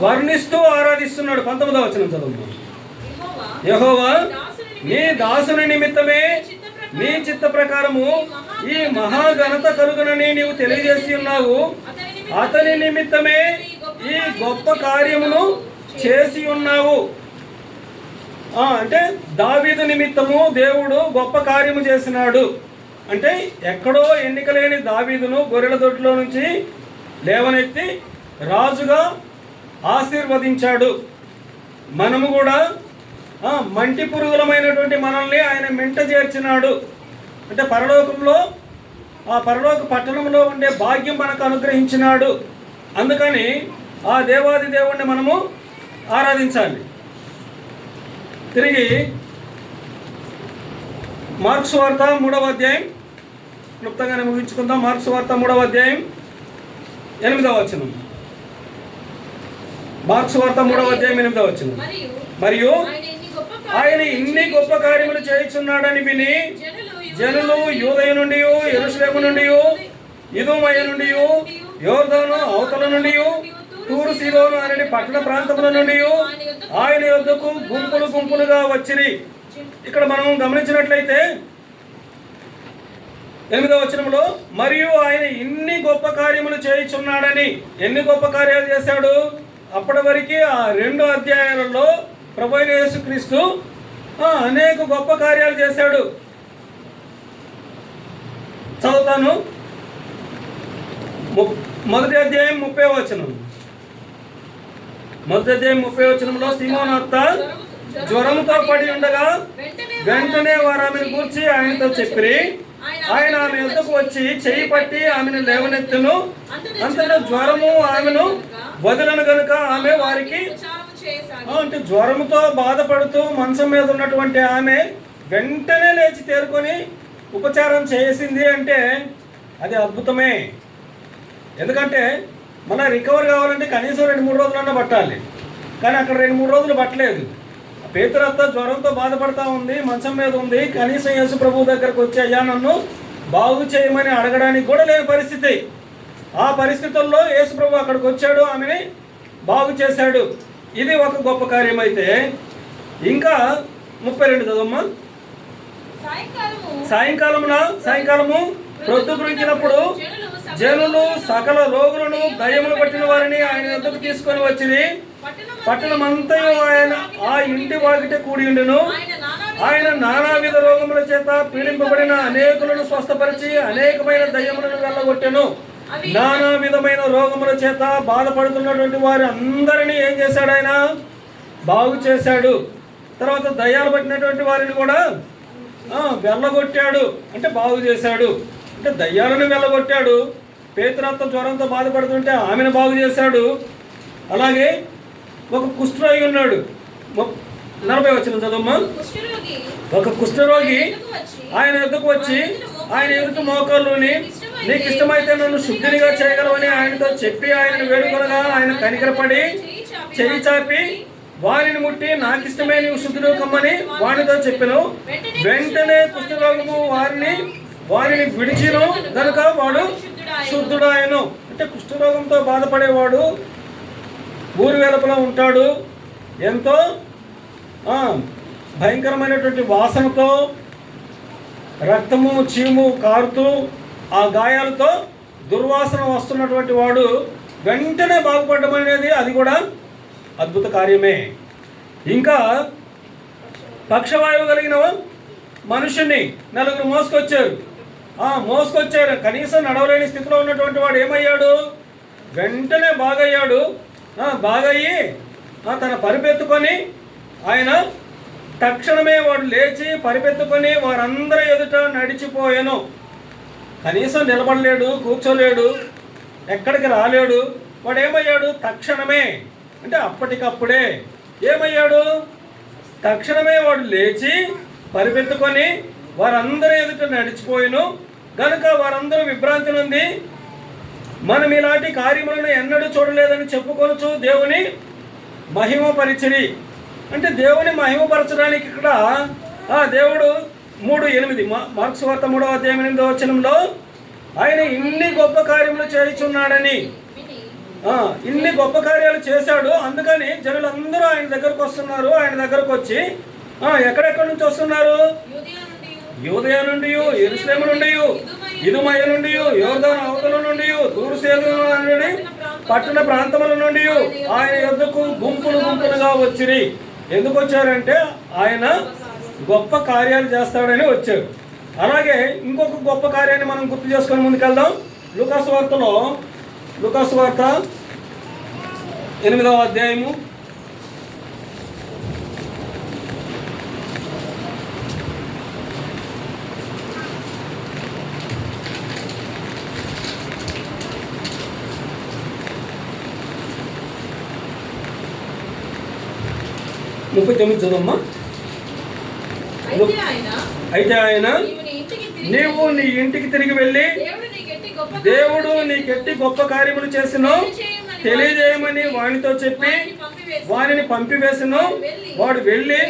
వర్ణిస్తూ ఆరాధిస్తున్నాడు. 19వ వచనం చదువు. యెహోవా నీ దాసుని నిమిత్తమే నీ చిత్త ప్రకారము ఈ మహాఘనత కలుగునని నీవు తెలియజేసి ఉన్నావు. అతని నిమిత్తమే ఈ గొప్ప కార్యమును చేసి ఉన్నావు. అంటే దావీదు నిమిత్తము దేవుడు గొప్ప కార్యము చేసినాడు. అంటే ఎక్కడో ఎన్నిక లేని దావీదును గొర్రెల దొడ్లో నుంచి లేవనెత్తి రాజుగా ఆశీర్వదించాడు. మనము కూడా మంటి పురుగులమైనటువంటి మనల్ని ఆయన మెంట చేర్చినాడు. అంటే పరలోకంలో ఆ పరలోక పట్టణంలో ఉండే భాగ్యం మనకు అనుగ్రహించినాడు. అందుకని ఆ దేవాది దేవుణ్ణి మనము ఆరాధించాలి. తిరిగి మార్క్స్ వార్త 3వ అధ్యాయం క్లుప్తంగానే ముగించుకుందాం. మార్క్స్ వార్త 3వ అధ్యాయం 8వ వచనం. మార్క్స్ వార్త 3వ అధ్యాయం 8వ వచనం. మరియు ఆయన ఇన్ని గొప్ప కార్యములు చేయుచున్నాడని విని జనులు యూదయ నుండి, యెరూషలేము నుండి, ఇదోమయ నుండి, యోర్దాను అవతల నుండి, తూరు సీదోను అనే పట్టణ ప్రాంతముల నుండి ఆయన యొద్దకు గుంపులు గుంపులుగా వచ్చిరి. ఇక్కడ మనం గమనించినట్లయితే 8వ వచనంలో మరియు ఆయన ఇన్ని గొప్ప కార్యములు చేయుచున్నాడని, ఎన్ని గొప్ప కార్యాలు చేశాడు? అప్పటి వరకు ఆ 2 అధ్యాయాలలో ప్రభువైన యేసుక్రీస్తు అనేక గొప్ప కార్యాలు చేశాడు. చదువుతాను. 1వ అధ్యాయం 30వ వచనం. 1వ అధ్యాయం 30వ వచనంలో సీమోను అత్త జ్వరంతో పడి ఉండగా వెంటనే వారు ఆమెను కూర్చి ఆయనతో చెప్పిరి. ఆయన ఆమె యొద్దకు వచ్చి చెయ్యి పట్టి ఆమెను లేవనెత్తును. అంతలో జ్వరము ఆమెను వదలను గనుక ఆమె వారికి, అంటే జ్వరంతో బాధపడుతూ మంచం మీద ఉన్నటువంటి ఆమె వెంటనే లేచి తేరుకొని ఉపచారం చేసింది. అంటే అది అద్భుతమే. ఎందుకంటే మన రికవర్ కావాలంటే కనీసం 2-3 రోజులన్నా పట్టాలి. కానీ అక్కడ 2-3 రోజులు పట్టలేదు. పేతురత్త జ్వరంతో బాధపడతా ఉంది, మంచం మీద ఉంది. కనీసం యేసు ప్రభు దగ్గరకు వచ్చి అయ్యా నన్ను బాగు చేయమని అడగడానికి కూడా లేని పరిస్థితి. ఆ పరిస్థితుల్లో యేసు ప్రభు అక్కడికి వచ్చాడు, ఆమెని బాగు చేశాడు. ఇది ఒక గొప్ప కార్యం. అయితే ఇంకా 32 చదవమ్మా. సాయంకాలము ప్రొద్దు గురించినప్పుడు జనులు సకల రోగులను దయ్యములు పట్టిన వారిని ఆయన వద్దకు తీసుకొని వచ్చింది. పట్టణమంతయు ఆయన ఆ ఇంటి వాకిట కూడి ఉండెను. ఆయన నానావిధ రోగముల చేత పీడింపబడిన అనేకులను స్వస్థపరిచి అనేకమైన దయ్యములను వెళ్ళగొట్టెను. నానా విధమైన రోగముల చేత బాధపడుతున్నటువంటి వారి అందరినీ ఏం చేశాడు? ఆయన బాగు చేశాడు. తర్వాత దయ్యాలు పట్టినటువంటి వారిని కూడా వెళ్ళగొట్టాడు. అంటే బాగు చేశాడు. అంటే దయ్యాలను వెళ్ళగొట్టాడు. పేతురత్త జ్వరంతో బాధపడుతుంటే ఆమెను బాగు చేశాడు. అలాగే ఒక కుష్ఠరోగి ఉన్నాడు. 40వ వచనం చదవమ్మా. ఒక కుష్ఠరోగి ఆయన ఎదుకు వచ్చి ఆయన ఎదుటి మోకాళ్ళుని నీకు ఇష్టమైతే నన్ను శుద్ధినిగా చేయగలవని ఆయనతో చెప్పి ఆయనను వేడుకొనగా ఆయన కనికరపడి చెయ్యి చాపి వారిని ముట్టి నాకు ఇష్టమే నీవు శుద్ధుడు కమ్మని వానితో చెప్పెను. వెంటనే కుష్ఠరోగము వారిని విడిచిను కనుక వాడు శుద్ధుడాయను. అంటే కుష్ఠరోగంతో బాధపడేవాడు ఊరి వెలుపల ఉంటాడు. ఎంతో భయంకరమైనటువంటి వాసనతో రక్తము చీము కారుతూ ఆ గాయాలతో దుర్వాసన వస్తున్నటువంటి వాడు వెంటనే బాగుపడడం అనేది అది కూడా అద్భుత కార్యమే. ఇంకా పక్షవాయువు కలిగిన మనుషుని 4 మోసుకొచ్చారు. కనీసం నడవలేని స్థితిలో ఉన్నటువంటి వాడు ఏమయ్యాడు? వెంటనే బాగయ్యాడు. బాగయ్యి తన పరిపెత్తుకొని ఆయన తక్షణమే వాడు లేచి పరిపెత్తుకొని వారందరి ఎదుట నడిచిపోయాను. కనీసం నిలబడలేడు, కూర్చోలేడు, ఎక్కడికి రాలేడు. వాడు ఏమయ్యాడు? తక్షణమే, అంటే అప్పటికప్పుడే ఏమయ్యాడు? తక్షణమే వాడు లేచి పరిపెత్తుకొని వారందరి ఎదుట నడిచిపోయాను. కనుక వారందరూ విభ్రాంతి నుండి మనం ఇలాంటి కార్యములను ఎన్నడూ చూడలేదని చెప్పుకొనుచు దేవుని మహిమపరిచిరి. అంటే దేవుని మహిమపరచడానికి ఇక్కడ దేవుడు 3:8 మార్క్స్ వార్త 3వ అధ్యాయం 8వ వచనంలో ఆయన ఇన్ని గొప్ప కార్యములు చేయుచున్నాడని, ఇన్ని గొప్ప కార్యాలు చేశాడు. అందుకని జనులందరూ ఆయన దగ్గరకు వస్తున్నారు. ఆయన దగ్గరకు వచ్చి ఎక్కడెక్కడి నుంచి వస్తున్నారు? యూదయ నుండి, యెరూషలేము నుండి, ఇదుమయ నుండి, యోర్దాను అవతల నుండి, తూరు సేదు నుండి, పట్టణ ప్రాంతముల నుండి ఆయన యొద్దకు గుంపులుగా వచ్చిరి. ఎందుకు వచ్చారంటే ఆయన గొప్ప కార్యాలు చేస్తాడని వచ్చారు. అలాగే ఇంకొక గొప్ప కార్యాన్ని మనం గుర్తు చేసుకొని ముందుకెళ్దాం. లూకాసు వార్త 8వ అధ్యాయము 39 చదవమ్మా. అయితే ఆయన నీవు నీ ఇంటికి తిరిగి వెళ్ళి దేవుడు నీకెట్టి గొప్ప కార్యములు చేసినో తెలియజేయమని వానితో చెప్పి వానిని పంపివేసెను. వాడు వెళ్ళి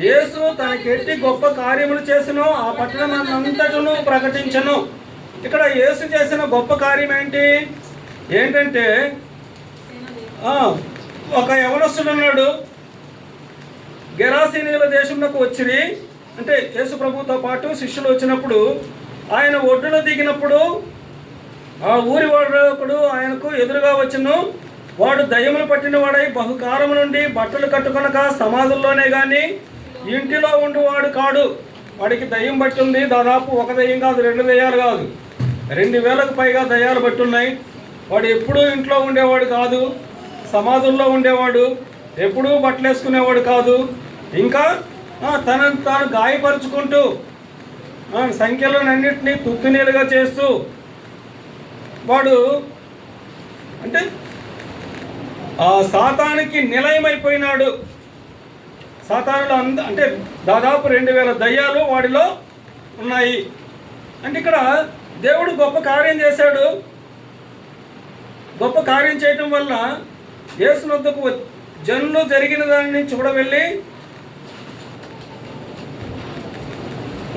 యేసు తనకెట్టి గొప్ప కార్యములు చేసినో ఆ పట్టణమంతటను ప్రకటించెను. ఇక్కడ యేసు చేసిన గొప్ప కార్యం ఏంటంటే ఒక యవనస్తుడు ఉన్నాడు. గెరాసీనీయుల దేశంలోకి వచ్చిరి. అంటే యేసు ప్రభుతో పాటు శిష్యులు వచ్చినప్పుడు ఆయన ఒడ్డులో దిగినప్పుడు ఆ ఊరి వాడు ఒకడు ఆయనకు ఎదురుగా వచ్చును. వాడు దయ్యములు పట్టిన వాడై బహుకాలం నుండి బట్టలు కట్టుకొనక సమాధుల్లోనే కానీ ఇంటిలో ఉండువాడు కాడు. వాడికి దయ్యం పట్టింది. దాదాపు ఒక దయ్యం కాదు, 2 దయ్యాలు కాదు, 2000కు పైగా దయ్యాలు పట్టున్నాయి. వాడు ఎప్పుడూ ఇంట్లో ఉండేవాడు కాదు, సమాధుల్లో ఉండేవాడు, ఎప్పుడూ బట్టలు వేసుకునేవాడు కాదు. ఇంకా తనను తాను గాయపరుచుకుంటూ సంఖ్యలన్నింటినీ తుత్తునీలుగా చేస్తూ వాడు అంటే సాతానికి నిలయమైపోయినాడు. సాతానులో అంటే దాదాపు 2000 దయ్యాలు వాడిలో ఉన్నాయి. అంటే ఇక్కడ దేవుడు గొప్ప కార్యం చేశాడు. గొప్ప కార్యం చేయటం వల్ల యేసు వద్దకు జనులు జరిగిన దాన్ని చూడవెళ్ళి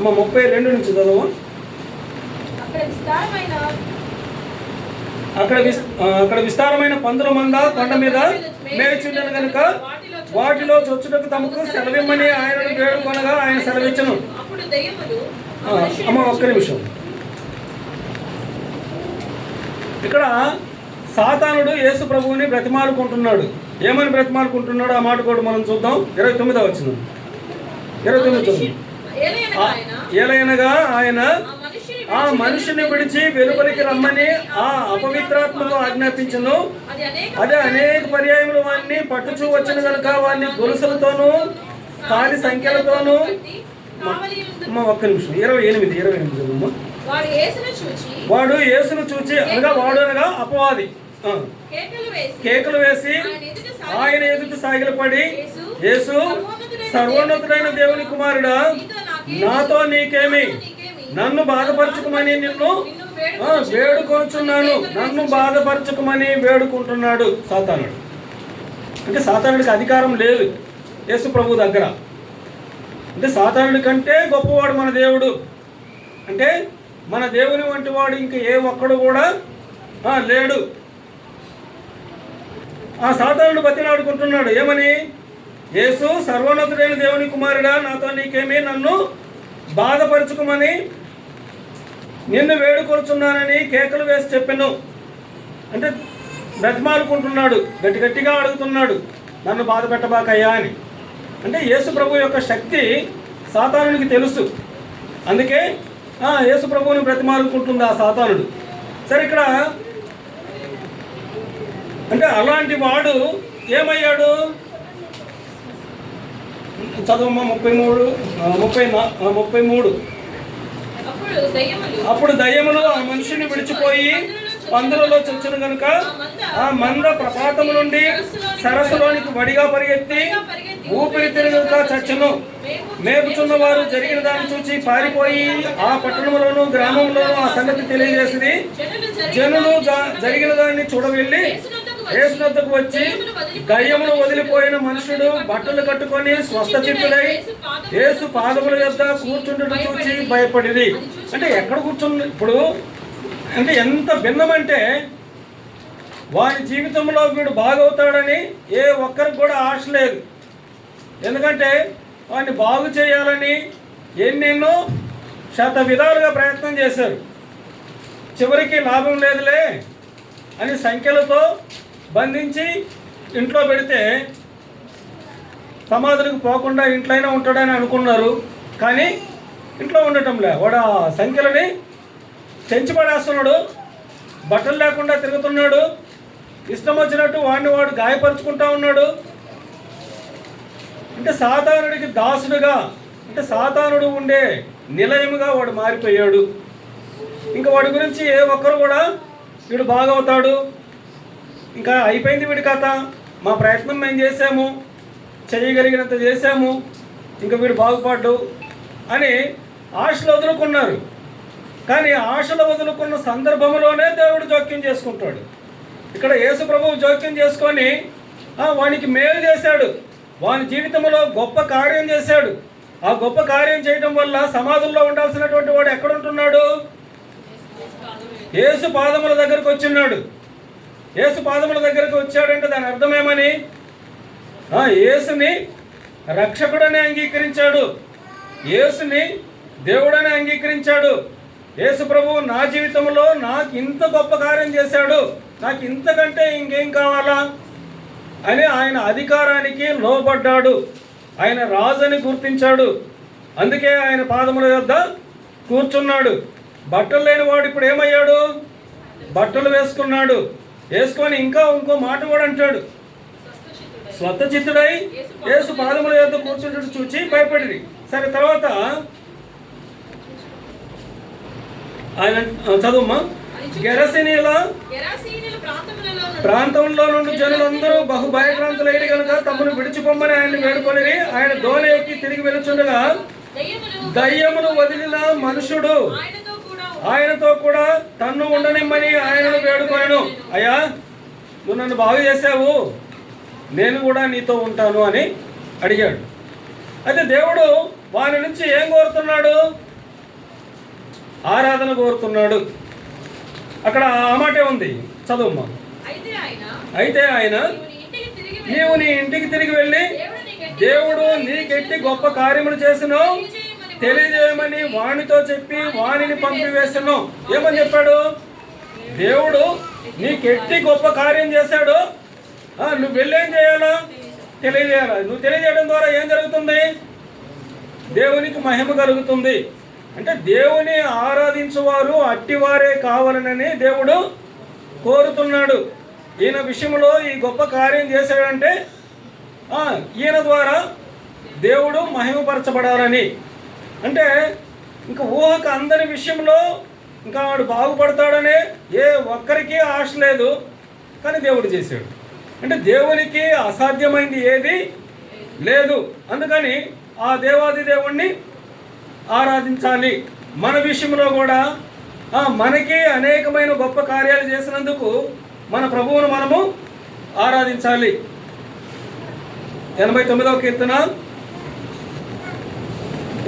32 నుంచి చదవు. అక్కడ విస్తారమైన పందుల మంద కొండ మీద మేచుండను కనుక వాటిలో చొచ్చుటకు తమకు సెలవిమ్మని ఆయనను వేడుకొనగా ఆయన సెలవిచ్చను. ఒక్క నిమిషం. ఇక్కడ సాతానుడు యేసు ప్రభువుని బ్రతిమాలుకుంటున్నాడు. ఏమని బ్రతిమాలుకుంటున్నాడు ఆ మాట కూడా మనం చూద్దాం. 29వ వచనం. 29 ఏలైనగా ఆయన ఆ మనిషిని విడిచి వెలుపలికి రమ్మని ఆ అపవిత్రాత్మను ఆజ్ఞాపించను. అదే అనేక పర్యాయములు వాడిని పట్టుచూ వచ్చిన కనుక వాడిని గొలుసులతోనూ కాలి సంఖ్యలతోనూ ఒక్క నిమిషం 28 వాడు యేసును చూచి అనగా అపవాది కేకలు వేసి ఆయన ఎదుట సాగిలపడి యేసు సర్వోన్నతుడైన దేవుని కుమారుడా, నాతో నీకేమి? నన్ను బాధపరచుకోమని నిన్ను వేడుకొనుచున్నాను. నన్ను బాధపరచుకోమని వేడుకుంటున్నాడు సాతానుడు. అంటే సాతానుడికి అధికారం లేదు యేసు ప్రభు దగ్గర. అంటే సాతానుడి కంటే గొప్పవాడు మన దేవుడు. అంటే మన దేవుని వంటి వాడు ఇంక ఏ ఒక్కడు కూడా లేడు. ఆ సాతానుడు బతిలాడుకుంటున్నాడు. ఏమని? యేసు సర్వోన్నతుడైన దేవుని కుమారుడా, నాతో నీకేమీ? నన్ను బాధపరచుకోమని నిన్ను వేడుకొనుచున్నానని కేకలు వేసి చెప్పాను. అంటే బ్రతిమాలుకుంటున్నాడు, గట్టిగా అడుగుతున్నాడు, నన్ను బాధ పెట్టబాకయ్యా అని. అంటే యేసు ప్రభు యొక్క శక్తి సాతానుడికి తెలుసు. అందుకే యేసు ప్రభువుని బ్రతిమాలుకుంటుంది ఆ సాతానుడు. సరే, ఇక్కడ అంటే అలాంటి వాడు ఏమయ్యాడు? చదువమ్మా 33. అప్పుడు దయ్యములు ఆ మనిషిని విడిచిపోయి పందులలో చొచ్చును కనుక ఆ మంద ప్రపాతము నుండి సరస్సులోనికి వడిగా పరిగెత్తి ఊపిరి తిరుగుక చచ్చును. మేపుచున్న వారు జరిగిన దాన్ని చూచి పారిపోయి ఆ పట్టణంలోను గ్రామంలోను ఆ సంగతి తెలియజేసింది. జనులు జరిగిన దాన్ని చూడవెళ్ళి యేసు వద్దకు వచ్చి దయ్యములు వదిలిపోయిన మనుషుడు బట్టలు కట్టుకొని స్వస్థచిత్తుడై యేసు పాదముల యొద్ద కూర్చుండటం చూచి భయపడింది. అంటే ఎక్కడ కూర్చుంది ఇప్పుడు? అంటే ఎంత భిన్నమంటే వారి జీవితంలో వీడు బాగవుతాడని ఏ ఒక్కరికి కూడా ఆశ లేదు. ఎందుకంటే వాడిని బాగు చేయాలని ఎన్నెన్నో శత విధాలుగా ప్రయత్నం చేశారు. చివరికి లాభం లేదులే అని సంఖ్యలతో బంధించి ఇంట్లో పెడితే సమాధులకు పోకుండా ఇంట్లోనే ఉంటాడని అనుకున్నారు. కానీ ఇంట్లో ఉండటంలే, వాడు ఆ సంఖ్యలని తెంచి పడేస్తున్నాడు, బట్టలు లేకుండా తిరుగుతున్నాడు, ఇష్టం వచ్చినట్టు వాడిని వాడు గాయపరుచుకుంటా ఉన్నాడు. అంటే సాతానుడికి దాసుడుగా, అంటే సాతానుడు ఉండే నిలయముగా వాడు మారిపోయాడు. ఇంకా వాడి గురించి ఏ ఒక్కరు కూడా వీడు బాగవుతాడు, ఇంకా అయిపోయింది వీడి కథ, మా ప్రయత్నం మేము చేసాము, చేయగలిగినంత చేసాము, ఇంకా వీడు బాగుపడ్డు అని ఆశలు వదులుకున్నారు. కానీ ఆశలు వదులుకున్న సందర్భంలోనే దేవుడు జోక్యం చేసుకుంటాడు. ఇక్కడ యేసు ప్రభువు జోక్యం చేసుకొని వానికి మేలు చేశాడు, వాని జీవితంలో గొప్ప కార్యం చేశాడు. ఆ గొప్ప కార్యం చేయడం వల్ల సమాధుల్లో ఉండాల్సినటువంటి వాడు ఎక్కడ ఉంటున్నాడు? యేసు పాదముల దగ్గరకు వచ్చిన్నాడు. యేసు పాదముల దగ్గరకు వచ్చాడంటే దాని అర్థమేమని? యేసుని రక్షకుడని అంగీకరించాడు, యేసుని దేవుడని అంగీకరించాడు. యేసు ప్రభువు నా జీవితంలో నాకు ఇంత గొప్ప కార్యం చేశాడు, నాకు ఇంతకంటే ఇంకేం కావాలా అని ఆయన అధికారానికి లోబడ్డాడు. ఆయన రాజుని గుర్తించాడు. అందుకే ఆయన పాదముల వద్ద కూర్చున్నాడు. బట్టలు లేని వాడు ఇప్పుడు ఏమయ్యాడు? బట్టలు వేసుకున్నాడు. వేసుకొని ఇంకో మాట కూడా అంటాడు, స్వతచిత్తుడై యేసు పాదముల వద్ద కూర్చుంటూ చూచి భయపడి. సరే, తర్వాత ఆయన చదువుమా. గెరసీనీల ప్రాంతంలో నుండి జనులందరూ బహు భయభ్రాంతులైన కనుక తమను విడిచిపోమ్మని ఆయన్ని వేడుకొని ఆయన దోణ ఎక్కి తిరిగి వెళుచుండగా దయ్యమును వదిలిన మనుషుడు ఆయనతో కూడా తన్ను ఉండనిమ్మని ఆయనను వేడుకొనెను. అయ్యా, నువ్వు నన్ను బాగు చేసావు, నేను కూడా నీతో ఉంటాను అని అడిగాడు. అయితే దేవుడు వాని నుంచి ఏం కోరుతున్నాడు? ఆరాధన కోరుతున్నాడు. అక్కడ ఆ మాటే ఉంది, చదువుమ్మా. అయితే ఆయన నీవు నీ ఇంటికి తిరిగి వెళ్ళి దేవుడు నీకెట్టి గొప్ప కార్యములు చేసినో తెలియజేయమని వానితో చెప్పి వానిని పంపివేసను. ఏమని చెప్పాడు? దేవుడు నీకెట్టి గొప్ప కార్యం చేశాడు, నువ్వు వెళ్ళేం చేయాలా? తెలియజేయాలా. నువ్వు తెలియజేయడం ద్వారా ఏం జరుగుతుంది? దేవునికి మహిమ కలుగుతుంది. అంటే దేవుని ఆరాధించువారు అట్టివారే కావాలనని దేవుడు కోరుతున్నాడు. ఈయన విషయంలో ఈ గొప్ప కార్యం చేశాడంటే ఈయన ద్వారా దేవుడు మహిమపరచబడాలని. అంటే ఇంకా ఊహకు అందరి విషయంలో ఇంకా వాడు బాగుపడతాడనే ఏ ఒక్కరికి ఆశ లేదు, కానీ దేవుడు చేశాడు. అంటే దేవునికి అసాధ్యమైంది ఏది లేదు. అందుకని ఆ దేవాది దేవుణ్ణి ఆరాధించాలి. మన విషయంలో కూడా మనకి అనేకమైన గొప్ప కార్యాలు చేసినందుకు మన ప్రభువును మనము ఆరాధించాలి. 89వ కీర్తన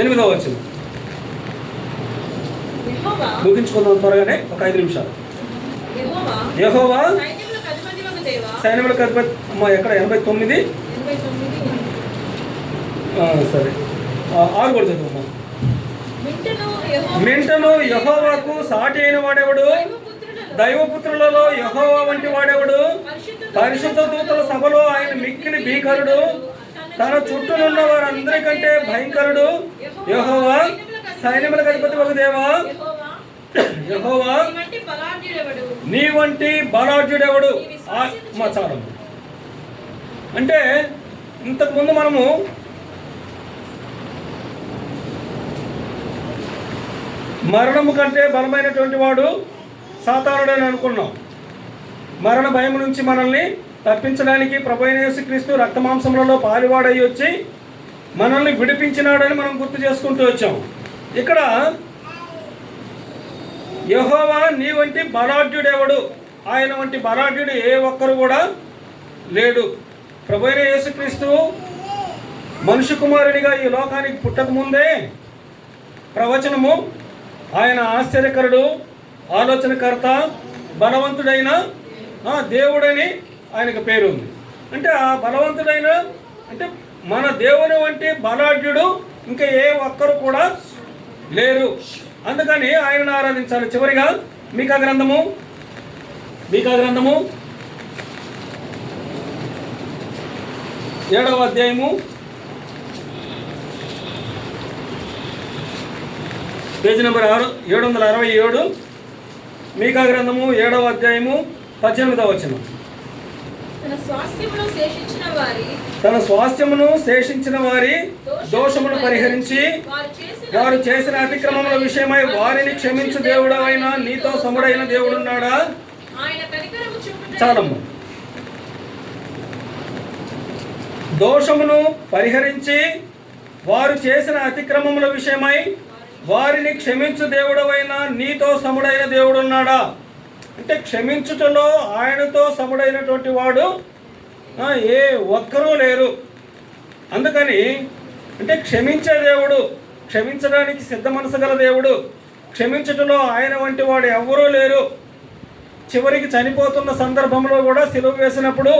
8వ వచనం ముగించుకుందాం త్వరగానే, ఒక 5 నిమిషాలు. యెహోవా సైన్యములకు అధిపతి. ఎక్కడ 89? సరే, 6 కూడా చదువు. మింటను యెహోవాకు సాటి అయిన వాడెవడు? దైవపుత్రులలో యెహోవా వంటి వాడెవడు? పరిశుద్ధ దూతల సభలో ఆయన మిక్కిలి భీకరుడు, తన చుట్టూనున్న వారందరికంటే భయంకరుడు. యెహోవా సైన్యములకు అధిపతి ఒక దేవా. యెహోవా నీ వంటి బలాఢ్యుడెవడు? సమాచారం. అంటే ఇంతకుముందు మనము మరణము కంటే బలమైనటువంటి వాడు సాతానుడని అనుకున్నాం. మరణ భయం నుంచి మనల్ని తప్పించడానికి ప్రభువైన యేసుక్రీస్తు రక్తమాంసములలో పాలువాడై వచ్చి మనల్ని విడిపించినాడని మనం గుర్తు చేసుకుంటూ వచ్చాం. ఇక్కడ యెహోవా నీ వంటి బలాఢ్యుడెవడు? ఆయన వంటి బలాఢ్యుడు ఏ ఒక్కరు కూడా లేడు. ప్రభువైన యేసుక్రీస్తు మనుష్య కుమారుడిగా ఈ లోకానికి పుట్టకముందే ప్రవచనము ఆయన ఆశ్చర్యకరుడు, ఆలోచనకర్త, బలవంతుడైన దేవుడని ఆయనకు పేరు ఉంది. అంటే ఆ బలవంతుడైన అంటే మన దేవుని వంటి బలాఢ్యుడు ఇంకా ఏ ఒక్కరు కూడా లేరు. అందుకని ఆయనను ఆరాధించాలి. చివరిగా మీకా గ్రంథము 7వ అధ్యాయము పేజీ నెంబర్ 767. మీకా గ్రంథము 7వ అధ్యాయము 18వ వచనం. తన స్వాస్థ్యమును శేషించిన వారి దోషమును పరిహరించి వారు చేసిన అతిక్రమముల విషయమై వారిని క్షమించు దేవుడవైన నీతో సముడైన దేవుడున్నాడా? చాలమ్మ. దోషమును పరిహరించి వారు చేసిన అతిక్రమముల విషయమై వారిని క్షమించు దేవుడవైన నీతో సముడైన దేవుడున్నాడా? అంటే క్షమించుటలో ఆయనతో సముడైనటువంటి వాడు ఏ ఒక్కరూ లేరు. అందుకని అంటే క్షమించే దేవుడు, క్షమించడానికి సిద్ధ మనసు గల దేవుడు, క్షమించుటలో ఆయన వంటి వాడు ఎవ్వరూ లేరు. చివరికి చనిపోతున్న సందర్భంలో కూడా సిలువ వేసినప్పుడు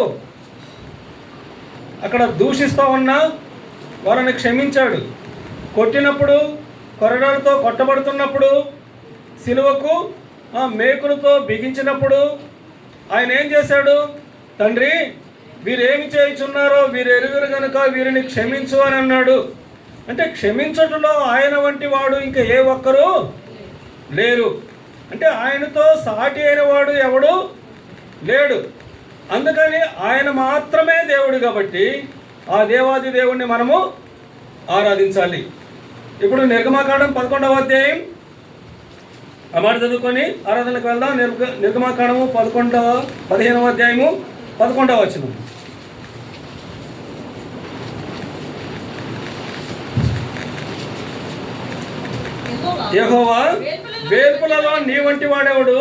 అక్కడ దూషిస్తూ ఉన్న వారిని క్షమించాడు. కొట్టినప్పుడు, కొరడాలతో కొట్టబడుతున్నప్పుడు, సిలువకు మేకులతో బిగించినప్పుడు ఆయన ఏం చేశాడు? తండ్రి, వీరేమి చేయుచున్నారో వీరు ఎరుగురు కనుక వీరిని క్షమించు అని అన్నాడు. అంటే క్షమించటంలో ఆయన వంటి వాడు ఇంకా ఏ ఒక్కరూ లేరు. అంటే ఆయనతో సాటి అయిన వాడు ఎవడు లేడు. అందుకని ఆయన మాత్రమే దేవుడు కాబట్టి ఆ దేవాది దేవుణ్ణి మనము ఆరాధించాలి. ఇప్పుడు నిర్గమాకాండం 11వ అధ్యాయం ఆ మాట చదువుకొని ఆరాధనకు వెళ్దాం. నిర్గమాకాండము 15వ అధ్యాయము 11వ వచనం. యెహోవా, వేల్పులలో నీ వంటి వాడెవడు?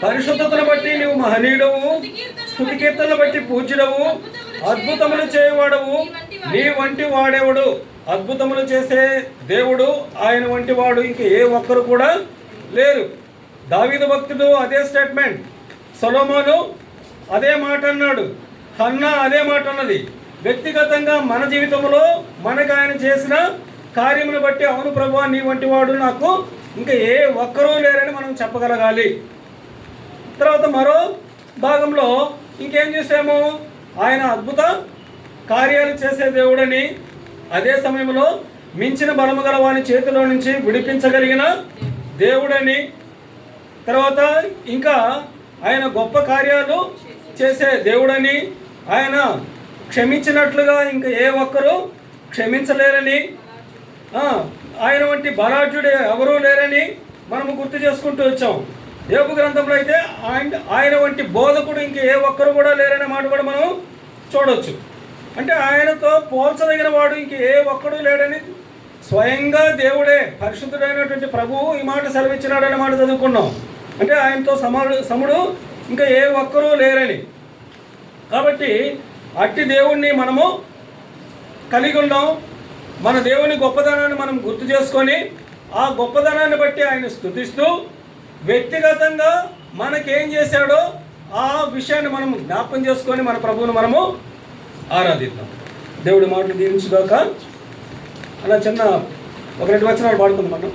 పరిశుద్ధతను బట్టి నీవు మహనీయుడవు, స్తుతి కీర్తనను బట్టి పూజ్యుడవు, అద్భుతములు చేయవాడవు. నీ వంటి వాడెవడు? అద్భుతములు చేసే దేవుడు ఆయన వంటి వాడు ఇంక ఏ ఒక్కరు కూడా లేరు. దావీదు భక్తుడు అదే స్టేట్మెంట్, సొలొమోను అదే మాట అన్నాడు, హన్నా అదే మాట అన్నది. వ్యక్తిగతంగా మన జీవితంలో మనకు ఆయన చేసిన కార్యమును బట్టి అవును ప్రభువా నీ వంటి వాడు నాకు ఇంకా ఏ ఒక్కరూ లేరని మనం చెప్పగలగాలి. తర్వాత మరో భాగంలో ఇంకేం చేసాము? ఆయన అద్భుత కార్యాలు చేసే దేవుడని, అదే సమయంలో మించిన బలము గల వాని చేతిలో నుంచి విడిపించగలిగిన దేవుడని, తర్వాత ఇంకా ఆయన గొప్ప కార్యాలు చేసే దేవుడని, ఆయన క్షమించినట్లుగా ఇంకా ఏ ఒక్కరూ క్షమించలేరని, ఆయన వంటి బలాఢ్యుడు ఎవరూ లేరని మనము గుర్తు చేసుకుంటూ వచ్చాం. యోబు గ్రంథంలో అయితే ఆయన వంటి బోధకుడు ఇంక ఏ ఒక్కరు కూడా లేరనే మాట కూడా మనం చూడవచ్చు. అంటే ఆయనతో పోల్చదగిన వాడు ఇంక ఏ ఒక్కడు లేడని స్వయంగా దేవుడే పరిశుద్ధుడైనటువంటి ప్రభువు ఈ మాట సెలవిచ్చినాడనే మాట చదువుకున్నాం. అంటే ఆయనతో సముడు ఇంకా ఏ ఒక్కరూ లేరని. కాబట్టి అట్టి దేవుణ్ణి మనము కలిగి ఉన్నాం. మన దేవుని గొప్పదనాన్ని మనం గుర్తు చేసుకొని ఆ గొప్పదనాన్ని బట్టి ఆయన స్తుతిస్తూ వ్యక్తిగతంగా మనకేం చేశాడో ఆ విషయాన్ని మనం జ్ఞాపకం చేసుకొని మన ప్రభువును మనము ఆరాధిద్దాం. దేవుడి మాటలు దీవించుగాక. అలా చిన్న 1-2 వచనాలు పాడుకుందాం మనం.